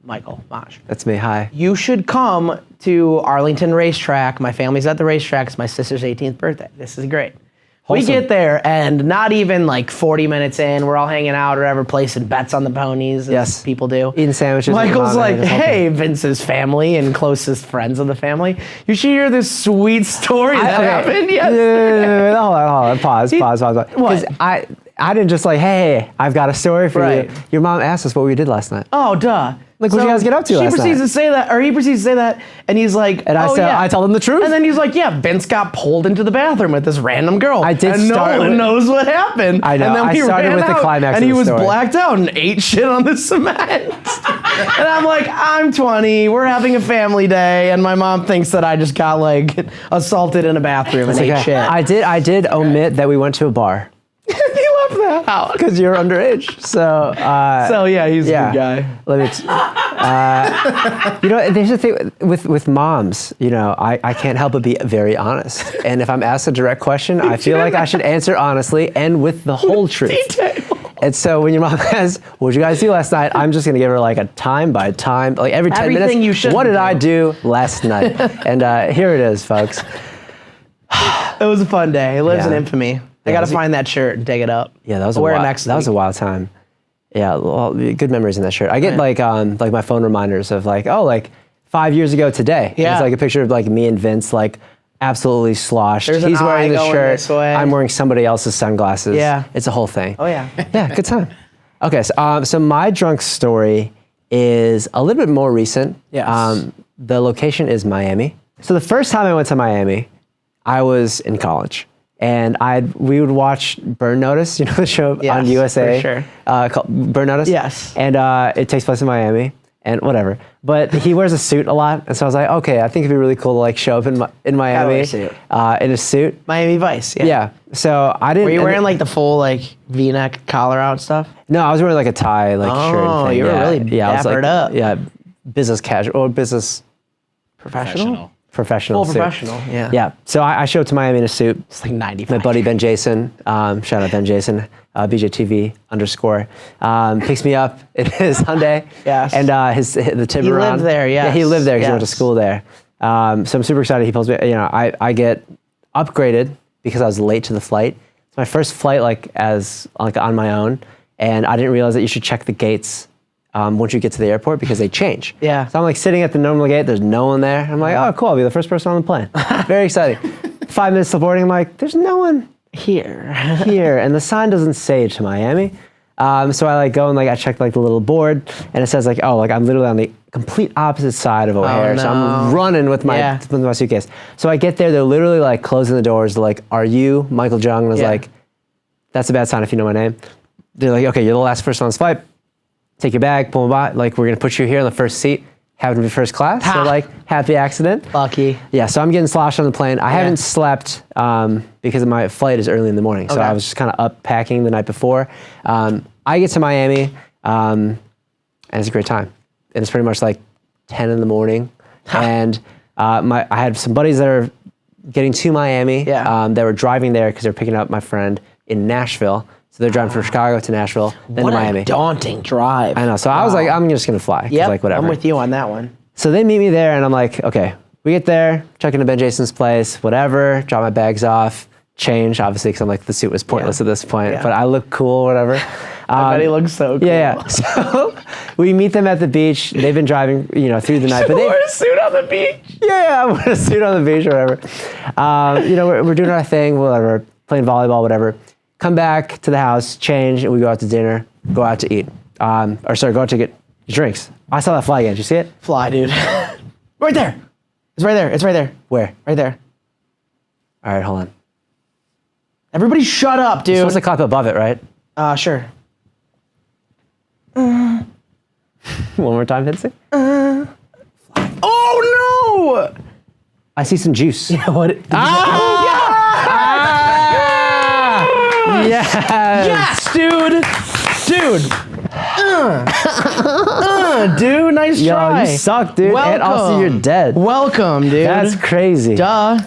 Maj. That's me. Hi. You should come to Arlington Racetrack. My family's at the racetrack. It's my sister's 18th birthday. This is great. Wholesome. We get there, and not even like 40 minutes in, we're all hanging out or whatever, placing bets on the ponies, as people do. Eating sandwiches. Michael's like, and hey, Vince's family and closest friends of the family, you should hear this sweet story that happened yesterday. Hold on. Pause. What? Because I didn't just like, hey, I've got a story for Right. you. Your mom asked us what we did last night. Oh, duh. Like, what'd you guys get up to last He proceeds night? to say that, or he proceeds to say that, and he's like, And I tell them the truth. And then he's like, yeah, Vince got pulled into the bathroom with this random girl. I did and start no one with- knows what happened. I know. And then I we started ran with the out, climax and of he the was story. blacked out and ate shit on the cement. And I'm like, I'm 20, we're having a family day, and my mom thinks that I just got like assaulted in a bathroom and ate shit. I did omit that we went to a bar. He love that. Because you're underage. So yeah, he's a good guy. Let me you know, there's the thing with moms, you know, I can't help but be very honest. And if I'm asked a direct question, I feel like I should answer honestly and with the whole truth. And so when your mom asks, what did you guys do last night? I'm just going to give her like a time by time, like every 10 Everything minutes. you should What did do. I do last night? And here it is, folks. It was a fun day. It lives in Yeah. infamy. I got to find that shirt and dig it up. Yeah, that was I'll wear it wild, next that was a week. wild time. Yeah, well, good memories in that shirt. I get like my phone reminders of like, oh, like 5 years ago today. Yeah. It's like a picture of like me and Vince, like absolutely sloshed. There's an He's wearing eye the going shirt. this way. I'm wearing somebody else's sunglasses. Yeah. It's a whole thing. Oh, yeah. Yeah, good time. Okay, so my drunk story is a little bit more recent. Yes. The location is Miami. So the first time I went to Miami, I was in college. And we would watch Burn Notice, you know the show Yes, on USA? for sure. Called Burn Notice? Yes. And it takes place in Miami and whatever. But he wears a suit a lot. And so I was like, okay, I think it'd be really cool to like show up in Miami wear a suit. in a suit. Miami Vice. Yeah. Yeah. So I didn't. Were you and wearing like the full like V-neck collar out stuff? No, I was wearing like a tie, like shirt and thing. you were yeah. really I was like, dappered up. Yeah, business casual or business Professional. professional. Full suit. professional. Yeah. Yeah. So I showed up to Miami in a suit. It's like 95. My buddy Ben Jason, shout out Ben Jason, BJTV _ picks me up in his Hyundai. Yes. And the Tiburon. He lived there, Yeah, he yes, lived there because he went to yes. school there. So I'm super excited. He pulls me. You know, I get upgraded because I was late to the flight. It's my first flight like on my own, and I didn't realize that you should check the gates once you get to the airport because they change. Yeah. So I'm like sitting at the normal gate. There's no one there. I'm like, oh, cool. I'll be the first person on the plane. Very exciting. 5 minutes till boarding. I'm like, there's no one Here. here, and the sign doesn't say to Miami. So I like go and like I check like the little board, and it says like, oh, like I'm literally on the complete opposite side of O'Hare. So I'm running with my suitcase. So I get there, they're literally like closing the doors. They're like, are you Michael Jung? And I was like, that's a bad sign if you know my name. They're like, okay, you're the last person on this flight. Take your bag, pull by. Like, we're gonna put you here in the first seat. Happen to be first class. So like, happy accident. Lucky. Yeah, so I'm getting sloshed on the plane. I haven't slept because my flight is early in the morning. So I was just kind of up packing the night before. I get to Miami, and it's a great time. And it's pretty much like 10 in the morning. And I had some buddies that are getting to Miami. That were driving there because they're picking up my friend in Nashville. So they're driving from Chicago to Nashville, then What to Miami. a daunting drive. I know. So I was like, I'm just gonna fly. Yep, Like whatever. I'm with you on that one. So they meet me there, and I'm like, okay, we get there, check into Ben Jason's place, whatever, drop my bags off, change, obviously, because I'm like, the suit was pointless at this point, but I look cool, whatever. I bet he looks so cool. Yeah. So we meet them at the beach. They've been driving, through the night. But Wore a suit on the beach. Yeah, I wear a suit on the beach or whatever. We're doing our thing, whatever, playing volleyball, whatever. Come back to the house, change, and we go out to dinner, go out to eat. Go out to get drinks. I saw that fly again. Did you see it? Fly, dude. Right there. It's right there. It's right there. Where? Right there. All right, hold on. Everybody shut up, dude. You're supposed to clap above it, right? Sure. One more time, Vincent. Oh, no! I see some juice. You know what? Yes. Yes, dude. Dude, nice Yo, try. you suck, dude. And also, you're dead. Welcome, dude. That's crazy. Duh.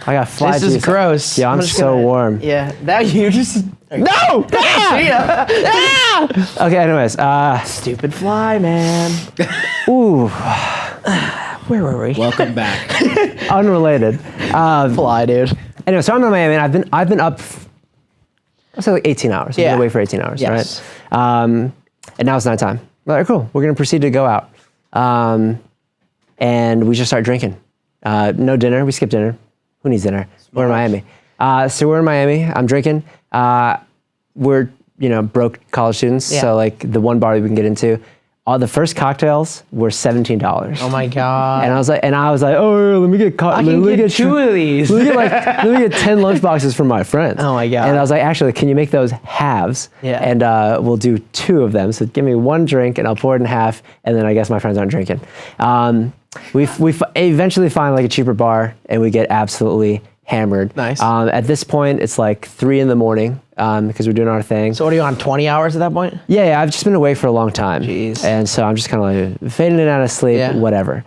I got fly This juice. is gross. Yeah, I'm just so gonna- warm. Yeah, that you just... No! See ya. Okay, anyways. Stupid fly, man. Ooh, Where were we? Welcome back. unrelated. Fly, dude. Anyway, so I'm in Miami, and I've been up, I'll say like 18 hours. I've Yeah. been away for 18 hours, Yes. right? And now it's nighttime. All right, cool. We're gonna proceed to go out. And we just start drinking. No dinner. We skip dinner. Who needs dinner? We're in Miami. So we're in Miami. I'm drinking. We're broke college students. Yeah. So like the one bar that we can get into, the first cocktails were $17. Oh my god. And I was like, oh, let me get I can get two of these. let me get 10 lunch boxes from my friends. Oh my God. And I was like, actually, can you make those halves? Yeah. And we'll do 2 of them. So give me 1 drink and I'll pour it in half. And then I guess my friends aren't drinking. We eventually find like a cheaper bar and we get absolutely hammered. Nice. At this point, it's like 3 in the morning because we're doing our thing. So what are you on, 20 hours at that point? Yeah, I've just been awake for a long time. Jeez. And so I'm just kind of like fading in and out of sleep, whatever.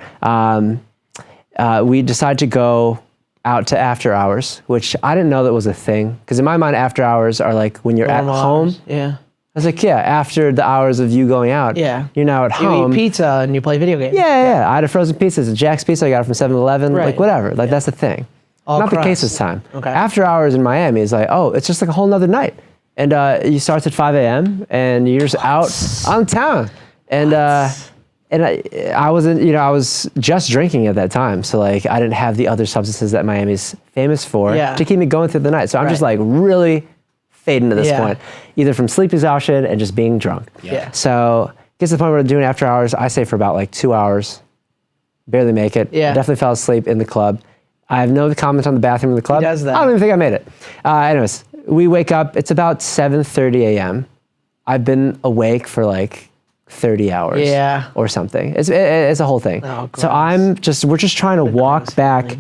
We decided to go out to after hours, which I didn't know that was a thing. Because in my mind, after hours are like when you're at home. Yeah. I was like, yeah, after the hours of you going out, you're now at home. You eat pizza and you play video games. Yeah. I had a frozen pizza. It's a Jack's Pizza. I got it from 7-Eleven. Like, whatever. Like, that's the thing. Not the case this time. Okay. After hours in Miami is like, oh, it's just like a whole nother night. And you start at 5 a.m. and you're just out on town. And I wasn't, I was just drinking at that time. So, like, I didn't have the other substances that Miami's famous for to keep me going through the night. So I'm just, like, really fading to this point, either from sleep exhaustion and just being drunk. So gets to the point where I'm doing after hours. I stay for about like 2 hours, barely make it. Definitely fell asleep in the club. I have no comment on the bathroom in the club. He does that. I don't even think I made it. Anyways, we wake up. It's about 7:30 a.m. I've been awake for like 30 hours or something. It's a whole thing. So we're just trying to walk back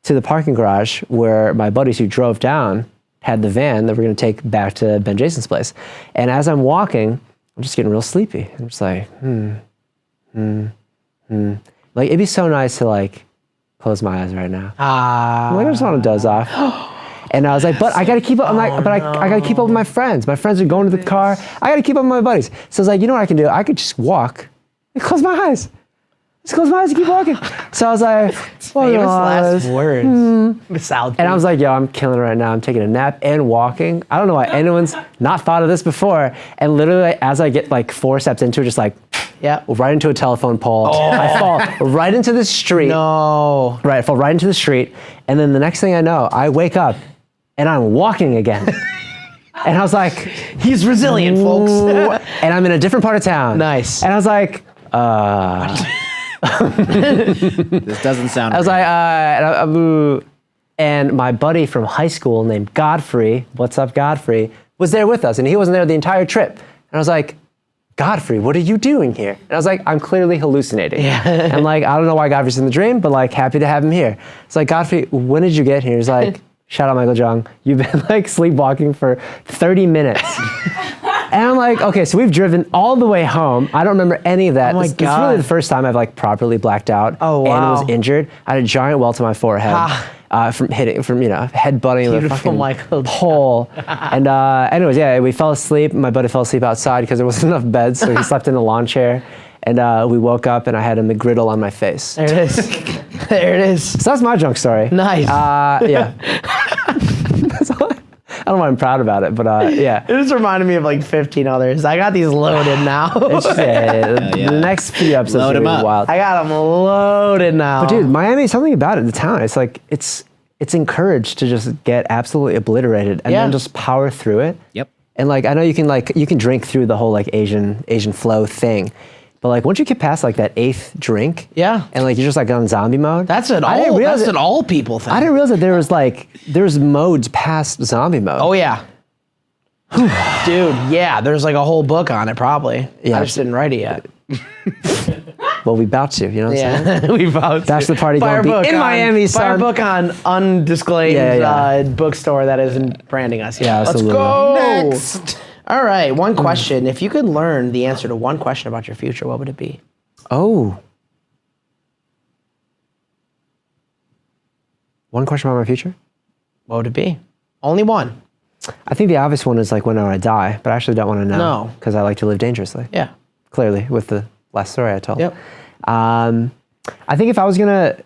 to the parking garage where my buddies who drove down had the van that we're going to take back to Ben Jason's place. And as I'm walking, I'm just getting real sleepy. I'm just like, Like, it'd be so nice to like close my eyes right now. I just want to doze off. And I was like, but I got to keep up. I got to keep up with my friends. My friends are going to the car. I got to keep up with my buddies. So I was like, you know what I can do? I could just walk and close my eyes. Just close my eyes and keep walking. So I was like, famous last words. And I was like, yo, I'm killing it right now. I'm taking a nap and walking. I don't know why anyone's not thought of this before. And literally, as I get like 4 steps into it, just like, right into a telephone pole. I fall right into the street. Right, I fall right into the street. And then the next thing I know, I wake up and I'm walking again. And I was like, he's resilient, folks. And I'm in a different part of town. Nice. And I was like, this doesn't sound I was like, and my buddy from high school named Godfrey, what's up, Godfrey, was there with us, and he wasn't there the entire trip. And I was like, Godfrey, what are you doing here? And I was like, I'm clearly hallucinating. And like, I don't know why Godfrey's in the dream, but like, happy to have him here. It's like, Godfrey, when did you get here? He's like, shout out Michael Jung, you've been like sleepwalking for 30 minutes. And I'm like, okay, so we've driven all the way home. I don't remember any of that. Oh my It's God. really the first time I've like properly blacked out Oh, wow. and was injured. I had a giant welt on my forehead from headbutting the fucking Michael. pole. And anyways, yeah, we fell asleep. My buddy fell asleep outside because there wasn't enough beds, so he slept in a lawn chair. And we woke up and I had a McGriddle on my face. There it is. There it is. So that's my drunk story. Nice. Yeah. That's all I don't know why I'm proud about it, but yeah. It just reminded me of like 15 others. I got these loaded now. The next few episodes Load are 'em gonna be up. wild. I got them loaded now. But dude, Miami, something about it, the town, it's like, it's encouraged to just get absolutely obliterated and then just power through it. Yep. And like, I know you can drink through the whole like Asian flow thing. But like once you get past like that 8th drink, and like you're just like on zombie mode. That's an all people thing. I didn't realize that there's modes past zombie mode. Oh yeah. Dude, yeah, there's like a whole book on it probably. I just didn't write it yet. Well, we about to, you know what I'm saying? We about to. Bachelor party Fire gonna be book in Miami, Fire son. book on undisclosed bookstore that isn't branding us yet. Yeah, Let's absolutely. go. Next. All right, one question. If you could learn the answer to one question about your future, what would it be? Oh. One question about my future? What would it be? Only one. I think the obvious one is like when I die, but I actually don't want to know. No. Because I like to live dangerously. Yeah. Clearly, with the last story I told. Yep. I think if I was going to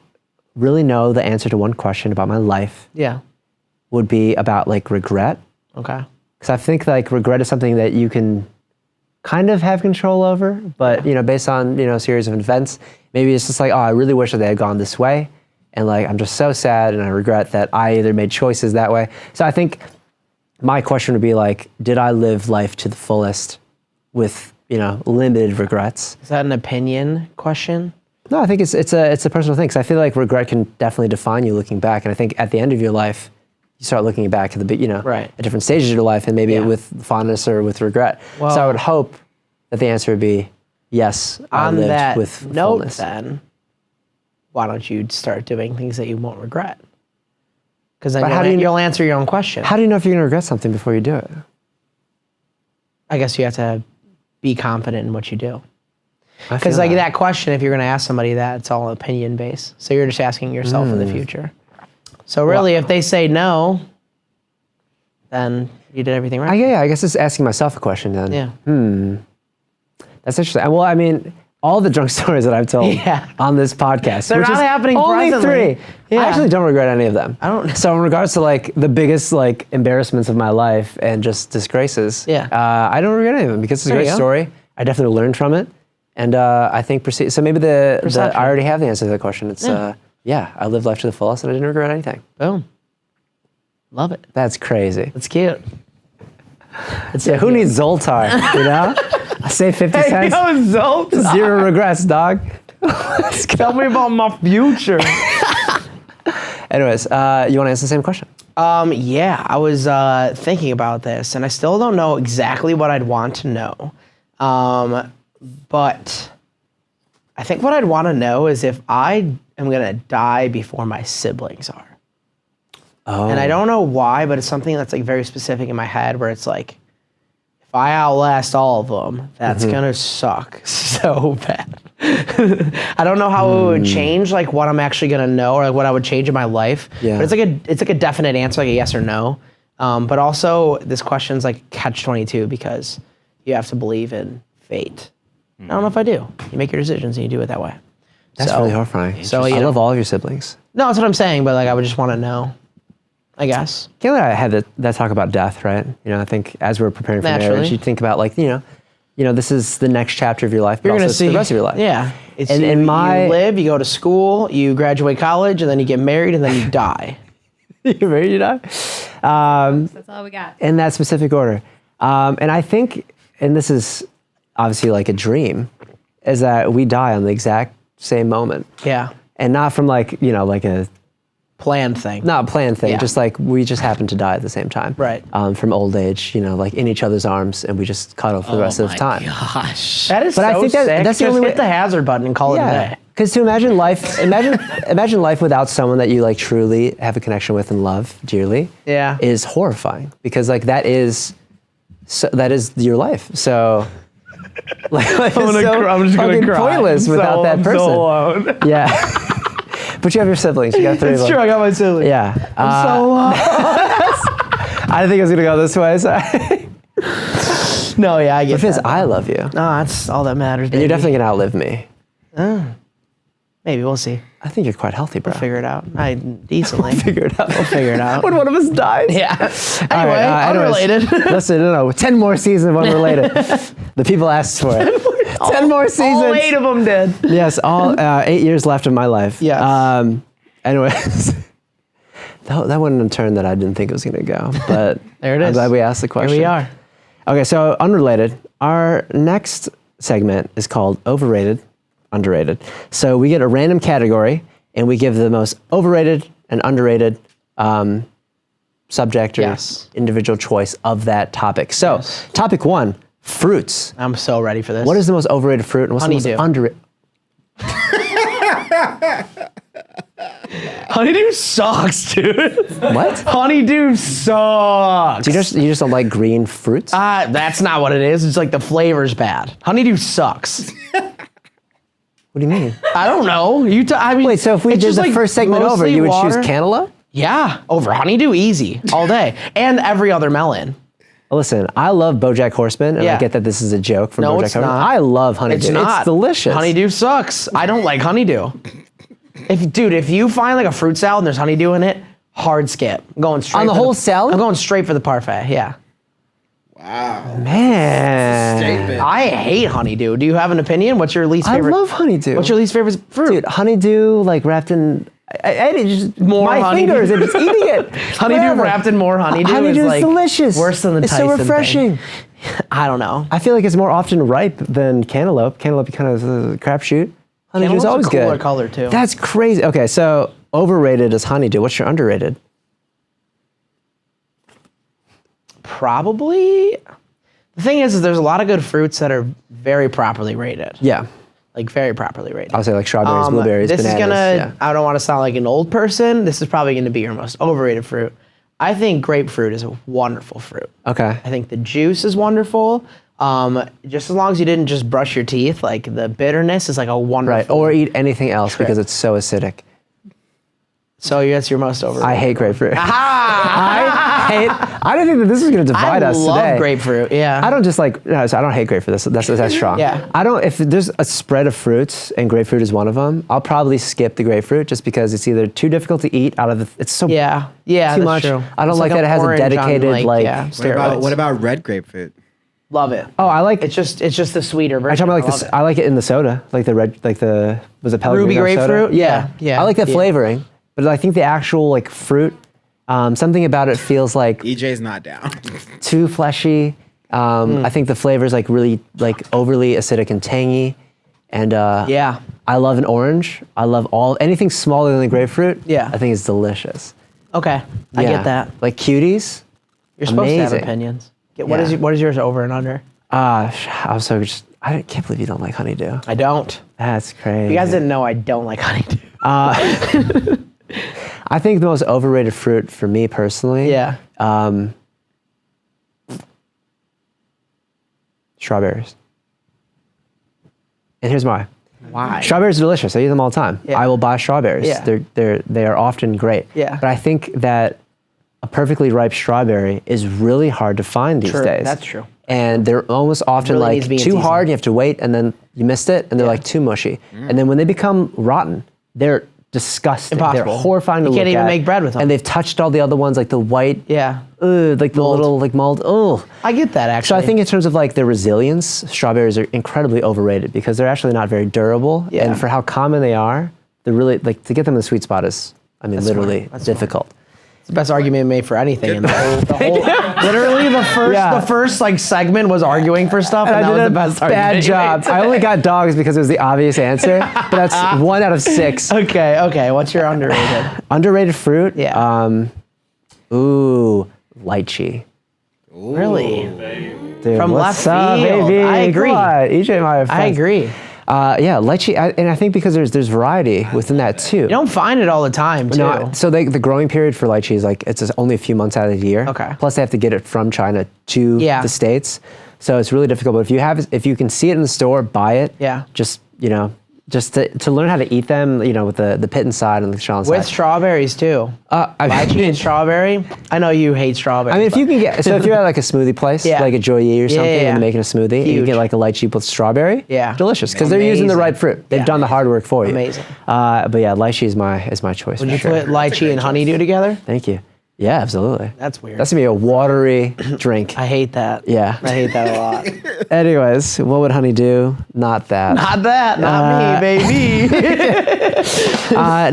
really know the answer to one question about my life, would be about like regret. Okay. Because I think like regret is something that you can kind of have control over, but you know, based on a series of events, maybe it's just like, oh, I really wish that they had gone this way, and like I'm just so sad, and I regret that I either made choices that way. So I think my question would be like, did I live life to the fullest with limited regrets? Is that an opinion question? No, I think it's a personal thing. Because I feel like regret can definitely define you looking back, and I think at the end of your life, you start looking back at the at different stages of your life, and maybe with fondness or with regret. Well, so I would hope that the answer would be yes. I lived that with note, fullness. then, why don't you start doing things that you won't regret? Because then you'll answer your own question. How do you know if you're going to regret something before you do it? I guess you have to be confident in what you do. Because like that question, if you're going to ask somebody that, it's all opinion based. So you're just asking yourself in the future. So really, if they say no, then you did everything right. Yeah, I guess it's asking myself a question then. Yeah. That's interesting. Well, I mean, all the drunk stories that I've told on this podcast, They're which not is happening only presently. 3. Yeah. I actually don't regret any of them. I don't. So in regards to like the biggest like embarrassments of my life and just disgraces, I don't regret any of them because it's a great story. I definitely learned from it, and I think so. Maybe I already have the answer to the question. It's I lived life to the fullest, and I didn't regret anything. Boom. Love it. That's crazy. That's cute. Who needs Zoltar? You know, I say 50 cents. Zoltar. 0 regrets, dog. Tell me about my future. Anyways, you want to answer the same question? Yeah, I was thinking about this, and I still don't know exactly what I'd want to know. But I think what I'd want to know is if I am going to die before my siblings are. Oh. And I don't know why, but it's something that's like very specific in my head where it's like, if I outlast all of them, that's going to suck so bad. I don't know how it would change, like what I'm actually going to know or like what I would change in my life. Yeah. But it's like a definite answer, like a yes or no. But also this question's like catch-22 because you have to believe in fate. I don't know if I do. You make your decisions and you do it that way. That's really horrifying. So I love all of your siblings. No, that's what I'm saying, but like I would just want to know, I guess. Kayla and I had that talk about death, right? You know, I think as we're preparing for marriage, you think about like, you know, this is the next chapter of your life, but You're also gonna see the rest of your life. Yeah. It's And you live, you go to school, you graduate college, and then you get married, and then you die. You're married, you die. That's all we got. In that specific order. And I think, and this is obviously like a dream, is that we die on the exact same moment. Yeah. And not from like, you know, like a Planned thing. not planned thing, Yeah. just like we just happen to die at the same time. Right. From old age, you know, like in each other's arms, and we just cuddle for the rest of the time. Gosh. That is But I so think sick. that's the Just only hit way- the hazard button and call it a day. Because to imagine life, imagine life without someone that you like truly have a connection with and love dearly. Yeah. Is horrifying because like that is your life. So like life is so I'm just gonna fucking cry. pointless without that person. So alone. Yeah. But you have your siblings. You got 3 of them. It's true. I got my siblings. Yeah. I'm so alone. I think I was gonna go this way. So. No, yeah, I get Because that. I love you. No, that's all that matters. And you're definitely gonna outlive me. Maybe we'll see. I think you're quite healthy, bro. We'll figure it out. Decently. Figure it out. We'll figure it out. When one of us dies. Yeah. All Anyway, right, anyways, Unrelated. Listen, no, 10 more seasons of Unrelated. The people asked for it. 10 more seasons. All 8 of them did. Yes, all 8 years left of my life. Yes. Anyways, that went in a turn that I didn't think it was going to go, but There it I'm is. glad we asked the question. Here we are. Okay, so Unrelated. Our next segment is called Overrated, Underrated. So we get a random category, and we give the most overrated and underrated subject or individual choice of that topic. So, topic 1, fruits. I'm so ready for this. What is the most overrated fruit and what's the most Honeydew. underrated? Honeydew sucks, dude. What? Honeydew sucks. You just don't like green fruits? That's not what it is. It's like the flavor's bad. Honeydew sucks. What do you mean? I don't know. I mean, Wait, so if we it's did just the like first segment over, mostly you would water. choose cantaloupe? Yeah, over honeydew, easy, all day, and every other melon. Listen, I love BoJack Horseman, and I get that this is a joke from No, BoJack it's Horseman. not. I love honeydew. It's not. It's delicious. Honeydew sucks. I don't like honeydew. If you find like a fruit salad and there's honeydew in it, hard skip. I'm going straight On the for whole salad? I'm going straight for the parfait. Yeah. Wow. Man. Statement. I hate honeydew. Do you have an opinion? What's your least I favorite? love honeydew. What's your least favorite fruit? Dude, honeydew, like wrapped in... I just More my honeydew. fingers and just eating it. Honeydew Whatever. wrapped in more honeydew, Honeydew is is like delicious. worse than the It's Tyson so thing. refreshing. I don't know. I feel like it's more often ripe than cantaloupe. Cantaloupe kind of a crapshoot. Honeydew is Cantaloupe's a always cooler good. color, too. That's crazy. Okay, so overrated is honeydew. What's your underrated? Probably. The thing is there's a lot of good fruits that are very properly rated. Yeah. like very properly rated. I'll say like strawberries, blueberries, this bananas. is gonna. Yeah. I don't want to sound like an old person. This is probably gonna be your most overrated fruit. I think grapefruit is a wonderful fruit. Okay. I think the juice is wonderful. Just as long as you didn't just brush your teeth, like the bitterness is like a wonderful. Right. Or eat anything else because it's so acidic. So that's your most overrated. I hate grapefruit. Aha! I didn't think that this was going to divide us today. I love grapefruit. Yeah. I don't just like. No, so I don't hate grapefruit. That's strong. Yeah. I don't. If there's a spread of fruits and grapefruit is one of them, I'll probably skip the grapefruit just because it's either too difficult to eat out of the. It's so. Yeah. Yeah. Too that's much. True. I don't It's like that an it has a orange on, dedicated like. steroids. What about red grapefruit? Love it. Oh, I like. It's just the sweeter version. I talking about like love this. it. I like it in the soda, like the red, like the was it Pellegrino Ruby soda? grapefruit? Yeah, yeah, I like that yeah. flavoring, but I think the actual like fruit, something about it feels like EJ's not down. too fleshy. I think the flavor is like really like overly acidic and tangy, and Yeah. I love an orange. I love anything smaller than the grapefruit. Yeah. I think it's delicious. Okay. I Yeah. get that. Like cuties. You're supposed to Amazing. have opinions. What is Yeah. what is yours over and under? I can't believe you don't like honeydew. I don't. That's crazy. You guys didn't know I don't like honeydew. I think the most overrated fruit for me personally. Yeah. Strawberries. And here's why. Why? Strawberries are delicious. I eat them all the time. Yeah. I will buy strawberries. Yeah. They are often great. Yeah. But I think that a perfectly ripe strawberry is really hard to find these True. days. That's true. And they're almost often really like needs to be in too season. hard. You have to wait, and then you missed it, and they're like too mushy. And then when they become rotten, they're disgusting. Impossible. They're horrifying to You look can't even at. make bread with them. And they've touched all the other ones, like the white, Yeah. like the Mold. little like mold. Oh. I get that actually. So I think in terms of like their resilience, strawberries are incredibly overrated because they're actually not very durable. Yeah. And for how common they are, they're really like to get them in the sweet spot is, I mean, literally That's smart. difficult. it's the best argument made for anything in the whole literally the first like segment was arguing for stuff and, that was the best bad argument. job. I only got dogs because it was the obvious answer, but that's 1 out of 6. Okay. What's your underrated? Underrated fruit? Yeah. Lychee. Really? Dude, From what's left up, field. baby? I agree. Come on, EJ and I are I friends. agree. Yeah, lychee, and I think because there's variety within that too. You don't find it all the time too. No, so the growing period for lychee is like it's just only a few months out of the year. Okay. Plus they have to get it from China to Yeah. the States, so it's really difficult. But if you can see it in the store, buy it. Yeah. Just to learn how to eat them, with the pit inside and the shell inside. With strawberries too. Lychee and strawberry. I know you hate strawberries. I mean, if you can get, so if you're at like a smoothie place, Yeah. like a Joyee or something, yeah. and they're making a smoothie, and you Huge. get like a lychee with strawberry, Yeah. delicious, because they're using the Amazing. right fruit. They've Yeah. done the hard work for you. Amazing. But yeah, lychee is my choice. Would for you sure. put lychee and honeydew together? Thank you. Yeah, absolutely. That's weird. That's gonna be a watery drink. I hate that. Yeah. I hate that a lot. Anyways, what would honey do? Not that. Not that. Not me, baby.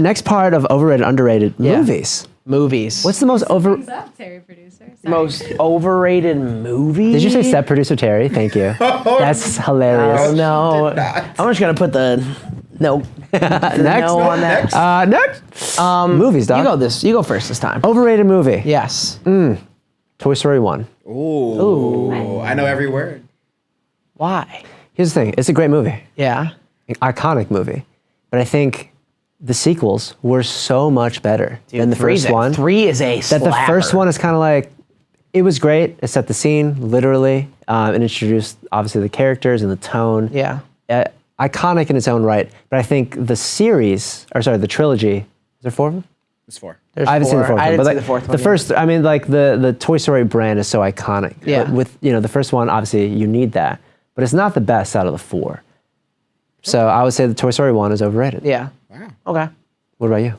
Next part of overrated, underrated Yeah. movies. Movies. What's the most over? What's up, Terry producer? Sorry. most overrated movie? Did you say step producer Terry? Thank you. That's hilarious. Oh no. I'm just gonna put the no. Next. No on that. Next. Movies, dog. You go first this time. Overrated movie. Yes. Toy Story 1. Ooh. I know every word. Why? Here's the thing. It's a great movie. Yeah. An iconic movie. But I think the sequels were so much better than the first one. 3 is a That the first slapper. one is kind of like, it was great. It set the scene, literally. It introduced, obviously, the characters and the tone. Yeah. Iconic in its own right. But I think the the trilogy, is there 4 of them? It's 4. There's I haven't seen the 4. fourth I one. didn't But see like, the fourth one. the first, I mean, like the Toy Story brand is so iconic. Yeah. But with, the first one, obviously, you need that. But it's not the best out of the 4. So I would say the Toy Story 1 is overrated. Yeah. Wow. Okay. What about you?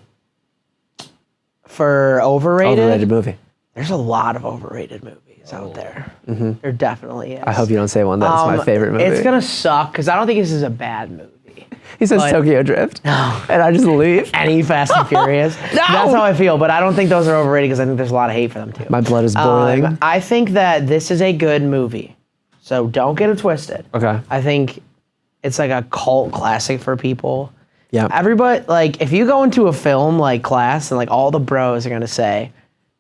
For overrated, Overrated movie. there's a lot of overrated movies out there. There definitely is. I hope you don't say one that's my favorite movie. It's gonna suck because I don't think this is a bad movie. He says but- Tokyo Drift. And I just leave. Any Fast and Furious. That's how I feel, but I don't think those are overrated because I think there's a lot of hate for them too. My blood is boiling. I think that this is a good movie, so don't get it twisted. Okay. I think it's like a cult classic for people. Yeah. Everybody, like, if you go into a film like class and like all the bros are gonna say,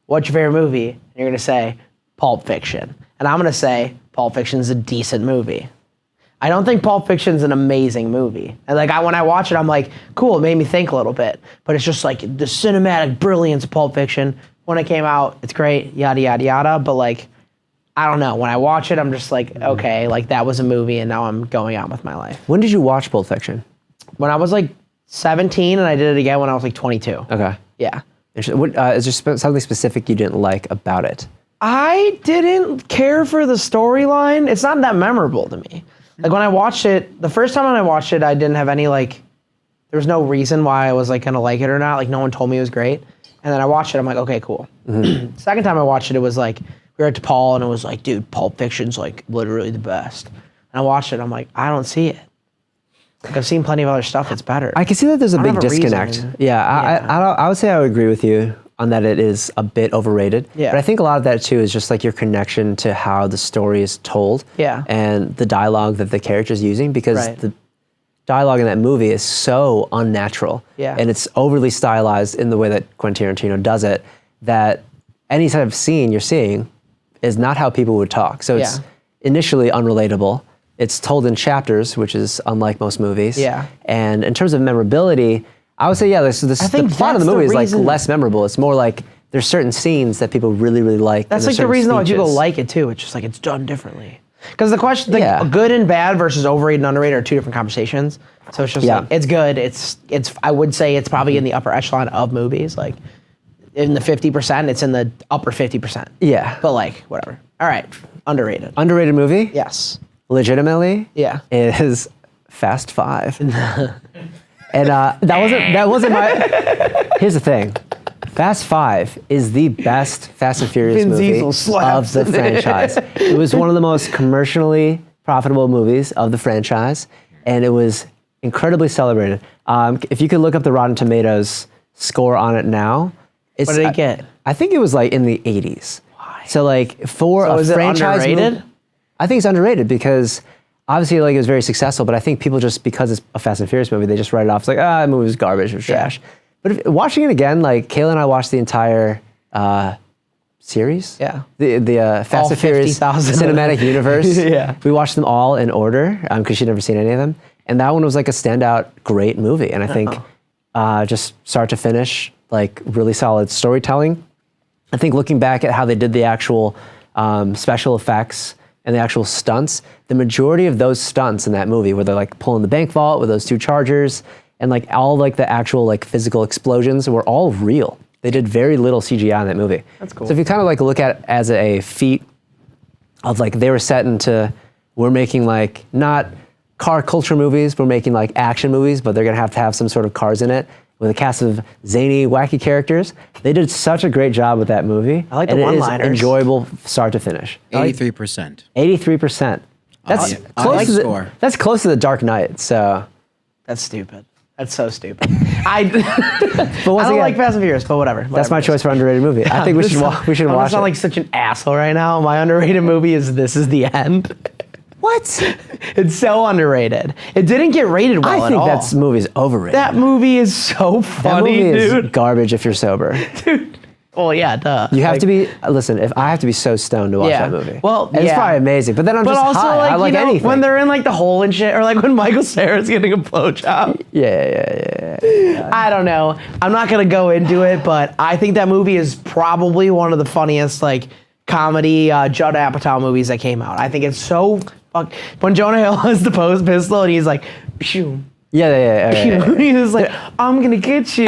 "What's your favorite movie?" And you're gonna say, "Pulp Fiction," and I'm gonna say, "Pulp Fiction's a decent movie." I don't think Pulp Fiction's an amazing movie. And like when I watch it, I'm like, cool, it made me think a little bit. But it's just like the cinematic brilliance of Pulp Fiction. When it came out, it's great, yada, yada, yada. But like, I don't know. When I watch it, I'm just like, okay, like that was a movie and now I'm going on with my life. When did you watch Pulp Fiction? When I was like 17 and I did it again when I was like 22. Okay. Yeah. Is there something specific you didn't like about it? I didn't care for the storyline. It's not that memorable to me. Like when I watched it, the first time when I watched it, I didn't have any like, there was no reason why I was like gonna like it or not. Like no one told me it was great. And then I watched it, I'm like, okay, cool. Second time I watched it, it was like, we were at DePaul and it was like, dude, Pulp Fiction's like literally the best. And I watched it, I'm like, I don't see it. Like I've seen plenty of other stuff that's better. I can see that there's a I don't big have a disconnect. reason. Yeah, I would say I would agree with you on that it is a bit overrated. Yeah. But I think a lot of that too is just like your connection to how the story is told. Yeah. And the dialogue that the character's using, because Right. the dialogue in that movie is so unnatural. Yeah. And it's overly stylized in the way that Quentin Tarantino does it, that any type of scene you're seeing is not how people would talk. So it's Yeah. initially unrelatable. It's told in chapters, which is unlike most movies. Yeah. And in terms of memorability, I would say, yeah, the think plot of the that's movie the is like reason- less memorable. It's more like there's certain scenes that people really, really like. That's and like the there's reason why certain people speeches. like it too. It's just like it's done differently. Because the question, like Yeah. good and bad versus overrated and underrated are two different conversations. So it's just Yeah. like it's good. It's I would say it's probably in the upper echelon of movies. Like in the 50%, it's in the upper 50%. Yeah. But like whatever. All right, underrated. Underrated movie? Yes. Legitimately? Yeah. Is Fast Five. And that wasn't my. Here's the thing. Fast Five is the best Fast and Furious Vin movie Diesel slaps of the franchise. It was one of the most commercially profitable movies of the franchise, and it was incredibly celebrated. If you could look up the Rotten Tomatoes score on it now, What did it get? I think it was like in the 80s. Why? So like for So a is it franchise underrated? movie, I think it's underrated because obviously like it was very successful, but I think people just, because it's a Fast and Furious movie, they just write it off. It's like, the movie was garbage, it was trash. But watching it again, like Kayla and I watched the entire series. Yeah. The Fast All and Furious 50,000 cinematic universe. Yeah. We watched them all in order because she'd never seen any of them. And that one was like a standout great movie. And I think just start to finish, like really solid storytelling. I think looking back at how they did the actual special effects and the actual stunts, the majority of those stunts in that movie where they're like pulling the bank vault with those two Chargers and like all like the actual like physical explosions were all real. They did very little CGI in that movie. That's cool. So if you kind of like look at it as a feat of like they were set into, we're making like not car culture movies, we're making like action movies, but they're gonna have to have some sort of cars in it with a cast of zany, wacky characters. They did such a great job with that movie. I like the and one-liners. It is enjoyable start to finish. 83%. 83%. That's I close like to the, score. that's close to the Dark Knight. So, That's stupid. That's so stupid. I but once don't again, like Fast and Furious, but whatever. that's my choice for underrated movie. I think we should we should I'm watch sound it. like such an asshole right now. My underrated movie is This Is the End. What? It's so underrated. It didn't get rated well I at think all. that movie's overrated. That movie is so That funny, movie is dude. garbage if you're sober. Well, yeah, duh. You have Like, to be, listen, if I have to be so stoned to watch Yeah. that movie. Well, And it's yeah. probably amazing, but then I'm But just also, high. like, I like you know, anything. when they're in like the hole and shit, or like when Michael Cera's getting a blowjob. Yeah. I don't know. I'm not gonna go into it, but I think that movie is probably one of the funniest like comedy Judd Apatow movies that came out. I think it's so when Jonah Hill has the pose pistol and he's like, pew. Yeah. He was like, I'm gonna get you.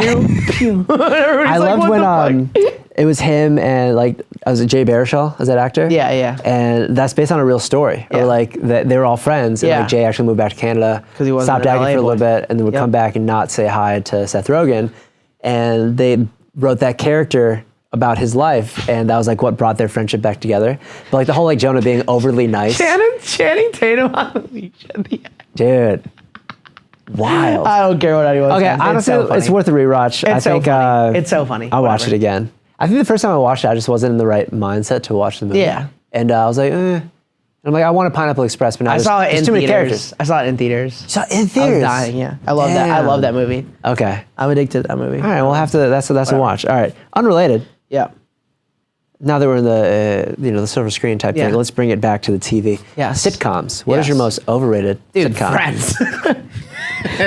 Pew. I loved when it was him and like, was it Jay Baruchel as that actor? Yeah. And that's based on a real story. Yeah. Or like they were all friends and Yeah. like Jay actually moved back to Canada, 'Cause he wasn't stopped an acting LA for a little boy. bit and then would Yep. come back and not say hi to Seth Rogen. And they wrote that character about his life and that was like what brought their friendship back together. But like the whole like Jonah being overly nice. Channing Tatum on the leash at the end. Dude. Wild. I don't care what anyone Okay, says. honestly, so funny. it's worth a rewatch. I It's so think funny. It's so funny. I'll watch Whatever. it again. I think the first time I watched it, I just wasn't in the right mindset to watch the movie. Yeah. And I was like, And I'm like, I want a Pineapple Express, but now I there's, saw it there's in too many theaters. characters. I saw it in theaters. So in I was theaters. dying. Yeah, I love that. I Damn. love that movie. Okay. I'm addicted to that movie. All right, we'll have to. That's a watch. All right. Unrelated. Yeah. now that we're in the the silver screen type thing, let's bring it back to the TV. Yes. Sitcoms. What is your most overrated sitcom? Friends.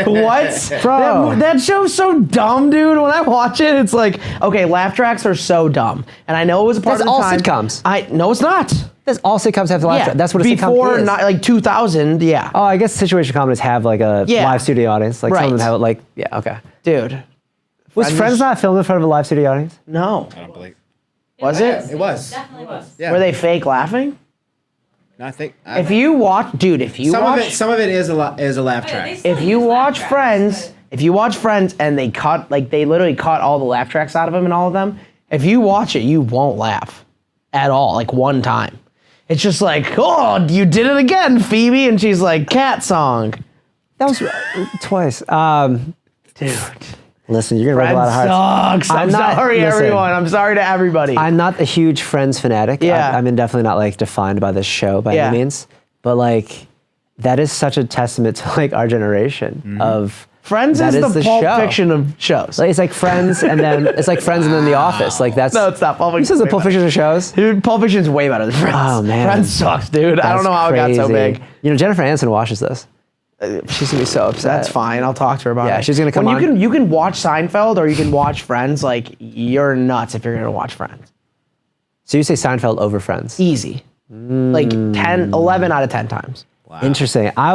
What? Bro. That show's so dumb, dude. When I watch it, it's like, okay, laugh tracks are so dumb. And I know it was a part That's of the all time. sitcoms. No, it's not. That's all sitcoms have to laugh track. That's what a sitcom Before, is. not, like 2000, yeah. Oh, I guess situation comedies have like a live studio audience. Like some of them have like, okay. Dude. Was Friends not filmed in front of a live studio audience? No. I don't believe. Was it? It was. Definitely was. Yeah. Were they fake laughing? No, I think. If you watch, dude, if you watch. Some of it is a laugh track. If you watch Friends, and they cut, like they literally cut all the laugh tracks out of them and all of them, if you watch it, you won't laugh at all, like one time. It's just like, oh, you did it again, Phoebe, and she's like, cat song. That was twice. Dude. Listen, you're gonna break a lot of hearts. Sucks. I'm sorry, everyone. I'm sorry to everybody. I'm not a huge Friends fanatic. Yeah. I'm definitely not like defined by this show by any means. But like, that is such a testament to like our generation of. Friends is the Pulp Fiction of shows. Like, it's like Friends, and then it's like Friends, and then The Office. Like that's No, it's not. Pulp Fiction. This is the Pulp Fiction of shows. Dude, Pulp Fiction's way better than Friends. Oh man, Friends sucks, dude. I don't know how crazy. it got so big. You know, Jennifer Aniston watches this. She's gonna be so upset. That's fine. I'll talk to her about it. Yeah, she's gonna come on. You can watch Seinfeld or you can watch Friends. Like, you're nuts if you're gonna watch Friends. So you say Seinfeld over Friends? Easy. Like 11 out of 10 times. Wow. Interesting. I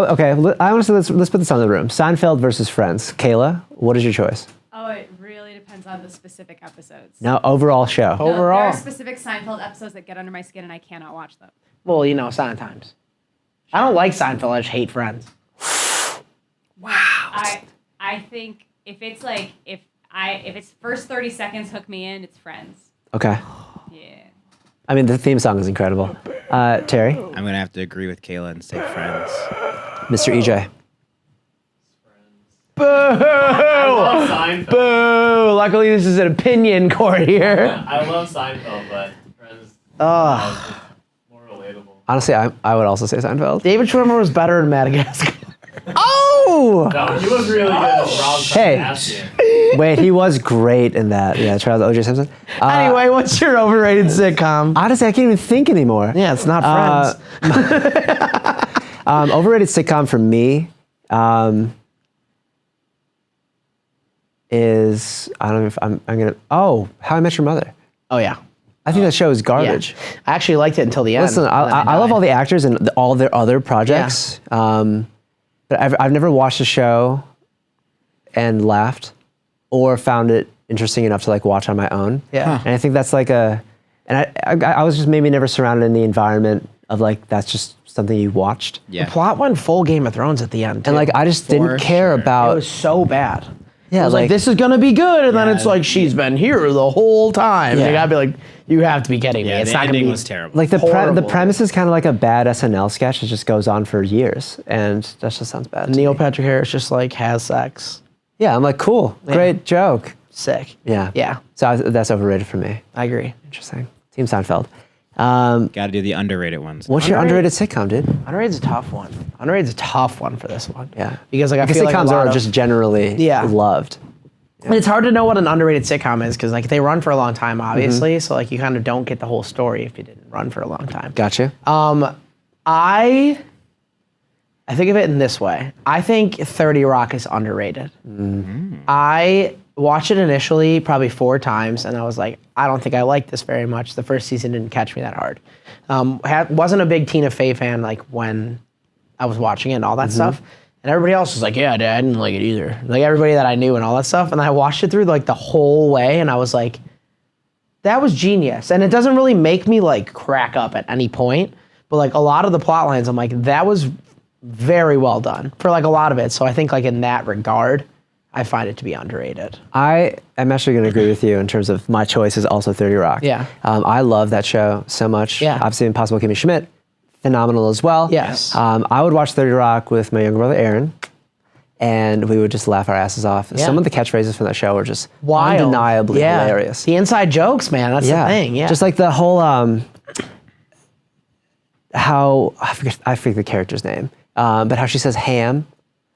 honestly let's put this on the room. Seinfeld versus Friends. Kayla, what is your choice? Oh, it really depends on the specific episodes. No, overall show. No, there Overall. are specific Seinfeld episodes that get under my skin and I cannot watch them. Well, sometimes. I don't like Seinfeld. I just hate Friends. I think if it's like if it's first 30 seconds hook me in, it's Friends. Okay. Yeah. I mean, the theme song is incredible. Terry, I'm gonna have to agree with Kayla and say Friends. Mr. EJ. Boo! love Seinfeld. Boo! Luckily, this is an opinion court here. I love Seinfeld, but Friends is more relatable. Honestly, I would also say Seinfeld. David Schwimmer was better in Madagascar. Oh! No, he was really good at Rob Hey. Kardashian. Wait, he was great in that. Yeah, Trials of O.J. Simpson. Anyway, what's your overrated sitcom? Honestly, I can't even think anymore. Yeah, it's not Friends. Overrated sitcom for me is, I don't know if I'm gonna, How I Met Your Mother. Oh, yeah. I think that show is Yeah. garbage. I actually liked it until the end. Listen, I love all the actors and all their other projects, but I've never watched a show and laughed or found it interesting enough to like watch on my own. Yeah. And I think that's like I was just maybe never surrounded in the environment of like, that's just something you watched. Yeah. The plot went full Game of Thrones at the end, too. And like, I just didn't care sure. about. It was so bad. Yeah, I was like, this is gonna be good, and then Yeah. it's like she's been here the whole time. Yeah. You gotta be like, you have to be kidding me. Yeah, It's the not gonna ending be was terrible. Like the horrible. premise is kind of like a bad SNL sketch. It just goes on for years, and that just sounds bad. to Neil me. Patrick Harris just like has sex. Yeah, I'm like, cool, great joke. Sick. Yeah. Yeah, So that's overrated for me. I agree. Interesting. Team Seinfeld. Got to do the underrated ones. What's your underrated sitcom, dude? Underrated's a tough one. Underrated's a tough one for this one. Yeah. Because like I feel like a sitcoms lot are of, just generally loved. And it's hard to know what an underrated sitcom is because like they run for a long time, obviously. So like you kind of don't get the whole story if you didn't run for a long time. Gotcha. I think of it in this way. I think 30 Rock is underrated. I watched it initially probably 4 times, and I was like, I don't think I like this very much. The first season didn't catch me that hard. Wasn't a big Tina Fey fan like when I was watching it and all that stuff. And everybody else was like, yeah, Dad, I didn't like it either. Like everybody that I knew and all that stuff. And I watched it through like the whole way, and I was like, that was genius. And it doesn't really make me like crack up at any point, but like a lot of the plot lines, I'm like, that was very well done for like a lot of it. So I think like in that regard, I find it to be underrated. I am actually going to agree with you in terms of my choice is also 30 Rock. Yeah. I love that show so much. Yeah. Obviously, Impossible Kimmy Schmidt, phenomenal as well. Yes. I would watch 30 Rock with my younger brother Aaron, and we would just laugh our asses off. Yeah. Some of the catchphrases from that show were just Wild. undeniably Yeah. hilarious. The inside jokes, man. That's the thing. Yeah. Just like the whole how I forget the character's name, but how she says ham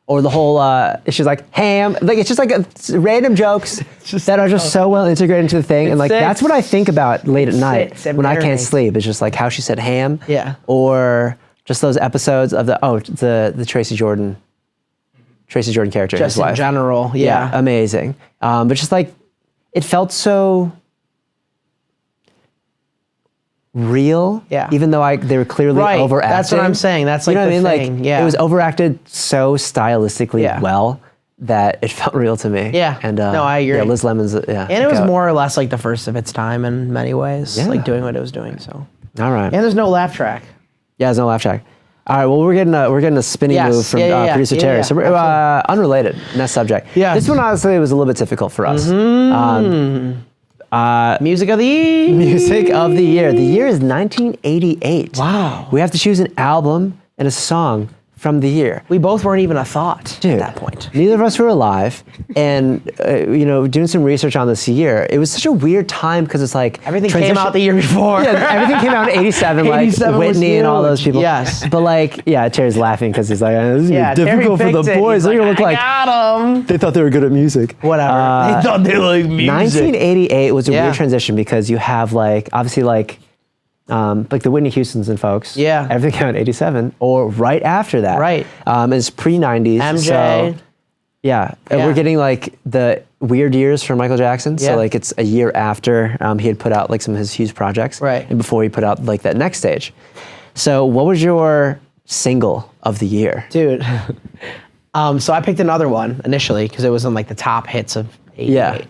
Or the whole, she's like, ham. Like, it's just like random jokes that are just so well integrated into the thing. And like, that's what I think about late at night when I can't sleep. It's just like how she said ham. Yeah. Or just those episodes of the Tracy Jordan character. Just his wife. in general, yeah. Amazing. But just like, it felt so real, even though they were clearly overacting. That's what I'm saying. That's like, you know what I mean? Like, it was overacted so stylistically well that it felt real to me. Yeah. And no, I agree. Yeah, Liz Lemon's. And it was more or less like the first of its time in many ways, like doing what it was doing. So. All right. And there's no laugh track. Yeah, there's no laugh track. All right. Well, we're getting a spinny move from producer Terry. So we're unrelated. Next subject. Yeah. This one honestly was a little bit difficult for us. Music of the year. Music of the year. The year is 1988. Wow. We have to choose an album and a song from the year. We both weren't even a thought Dude, at that point. Neither of us were alive. And, doing some research on this year, it was such a weird time because it's like... Everything came out the year before. Yeah, everything came out in 87, like 87 Whitney and all those people. Yes. But like, yeah, Terry's laughing because he's like, this is difficult for the boys. They're going to look like... got them. They thought they were good at music. Whatever. They thought they liked music. 1988 was a weird transition because you have like, obviously like the Whitney Houstons and folks. Yeah. Everything came out in 87 or right after that. Right. It's pre-90s. MJ. So, yeah. And we're getting like the weird years for Michael Jackson. So like it's a year after he had put out like some of his huge projects. Right. And before he put out like that next stage. So what was your single of the year? Dude. So I picked another one initially because it was in like the top hits of 88. Yeah.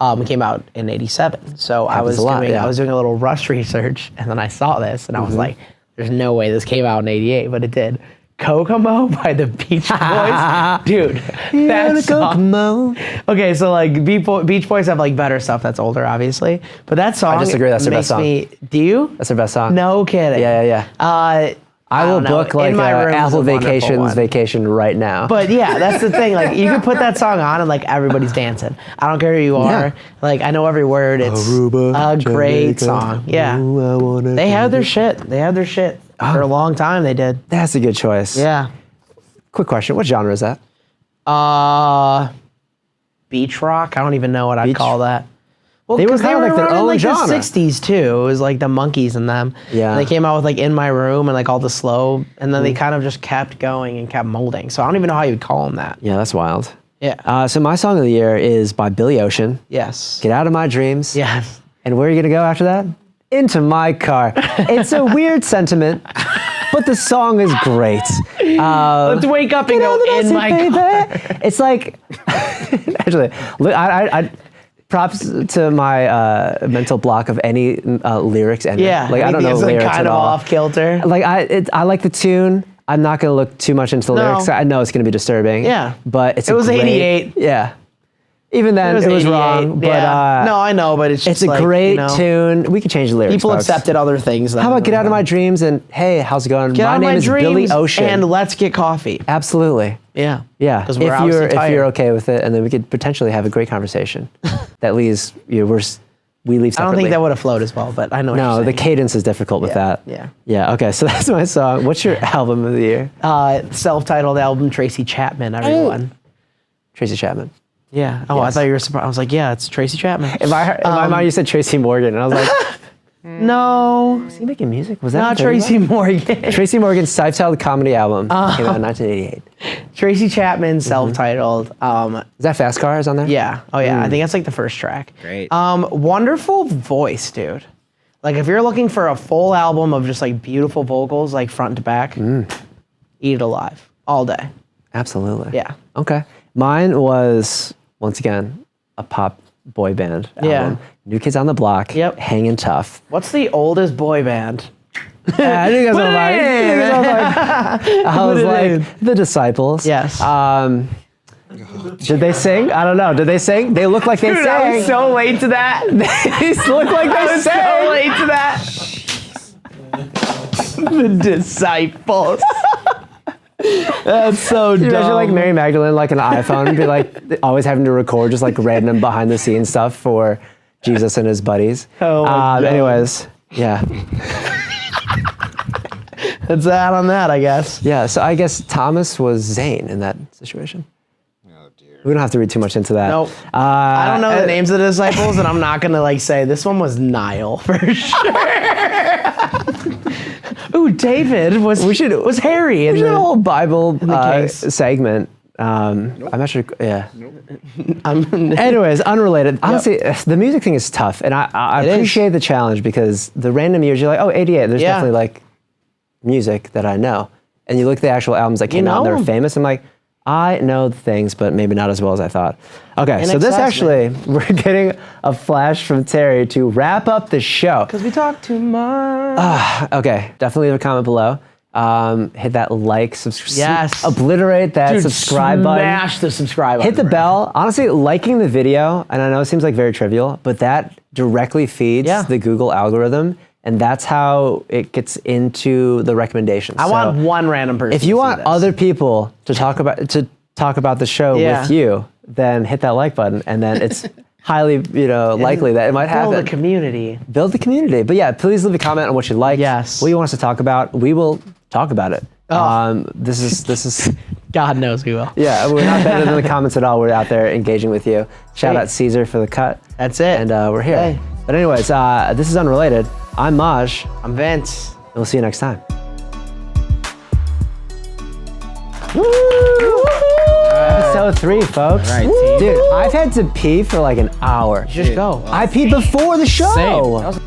It came out in 87. So I was doing a little Rush research and then I saw this and I was like, there's no way this came out in 88, but it did. Kokomo by the Beach Boys. Dude, that song. Okay, so like Beach Boys have like better stuff that's older, obviously. But that song I disagree, that's their best song. Do you? That's their best song. No kidding. Yeah. I will book like Apple vacation right now. But yeah, that's the thing. Like you can put that song on and like everybody's dancing. I don't care who you are. Yeah. Like I know every word. It's Aruba, a great song. Yeah. Ooh, they had their shit. For a long time they did. That's a good choice. Yeah. Quick question. What genre is that? Beach rock. I don't even know what I'd call that. Well, they were kind of like their own like genre. The 60s too. It was like the Monkees and them. Yeah. And they came out with like In My Room and like all the slow, and then they kind of just kept going and kept molding. So I don't even know how you'd call them that. Yeah, that's wild. Yeah. So my song of the year is by Billy Ocean. Yes. Get Out of My Dreams. Yes. And where are you gonna go after that? Into My Car. It's a weird sentiment, but the song is great. Let's wake up and go in my car. It's like, actually, I props to my mental block of any lyrics ending. Yeah, like I don't know lyrics kind at of all. off kilter. Like I like the tune. I'm not gonna look too much into the lyrics. I know it's gonna be disturbing. Yeah, but it was 88. Yeah. Even then, it was wrong. But no, I know, but it's just a like, great tune. We could change the lyrics. People folks. Accepted other things. How about Get Out of My Dreams and Hey, how's it going? Get My out name of my is dreams Billy Ocean. And let's get coffee. Absolutely. Yeah. Yeah. Because we're obviously tired. If you're okay with it, and then we could potentially have a great conversation. That leaves we leave separately. I don't think that would have flowed as well, but I know what you're saying. The cadence is difficult with that. Yeah. Yeah. Okay. So that's my song. What's your album of the year? Self-titled album, Tracy Chapman. Everyone. Tracy Chapman. Yeah. Oh, yes. I thought you were surprised. I was like, yeah, it's Tracy Chapman. In my mind, you said Tracy Morgan, and I was like, no. Was he making music? Was that not Tracy Morgan? Tracy Morgan's self-titled comedy album came out in 1988. Tracy Chapman, self-titled. Is that Fast Cars on there? Yeah. Oh, yeah. I think that's like the first track. Great. Wonderful voice, dude. Like, if you're looking for a full album of just like beautiful vocals, like front to back, Eat It Alive all day. Absolutely. Yeah. Okay. Mine was, once again, a pop boy band album. Yeah. New Kids on the Block. Yep. Hanging Tough. What's the oldest boy band? I think that's what I was like, The Disciples. Yes. Did they sing? I don't know. Did they sing? They look like they sang. I was so late to that. They look like they sang. So late to that. The Disciples. That's so dumb. Imagine like Mary Magdalene, like an iPhone, and be like always having to record just like random behind the scenes stuff for Jesus and his buddies. Oh my God. Anyways, yeah. That's that on that, I guess. Yeah, so I guess Thomas was Zane in that situation. Oh dear. We don't have to read too much into that. Nope. I don't know the names of the disciples, and I'm not gonna like say this one was Niall for sure. Ooh, David was Harry. We should have a whole Bible case. segment. I'm not sure. Yeah. Anyways, unrelated. Honestly, the music thing is tough, and I appreciate the challenge because the random years you're like, oh, 88. There's definitely like music that I know, and you look at the actual albums that came out and they're famous. I'm like, I know things, but maybe not as well as I thought. Okay, so this actually, we're getting a flash from Terry to wrap up the show. Because we talk too much. Okay, definitely leave a comment below. Hit that like, subscribe. Yes. Obliterate that subscribe button. Smash the subscribe button. Hit the bell. Honestly, liking the video, and I know it seems like very trivial, but that directly feeds the Google algorithm, and that's how it gets into the recommendations. I want one random person. If you want other people to talk about the show with you, then hit that like button, and then it's highly likely that it might happen. Build a community. Build the community. But yeah, please leave a comment on what you like. Yes. What you want us to talk about. We will talk about it. This is God knows we will. Yeah, we're not better than the comments at all. We're out there engaging with you. Shout out Caesar for the cut. That's it. And we're here. Hey. But anyways, this is Unrelated. I'm Maj. I'm Vince. And we'll see you next time. Episode 3, folks. All right, team. Dude, I've had to pee for like an hour. Just go. I peed before the show. Same.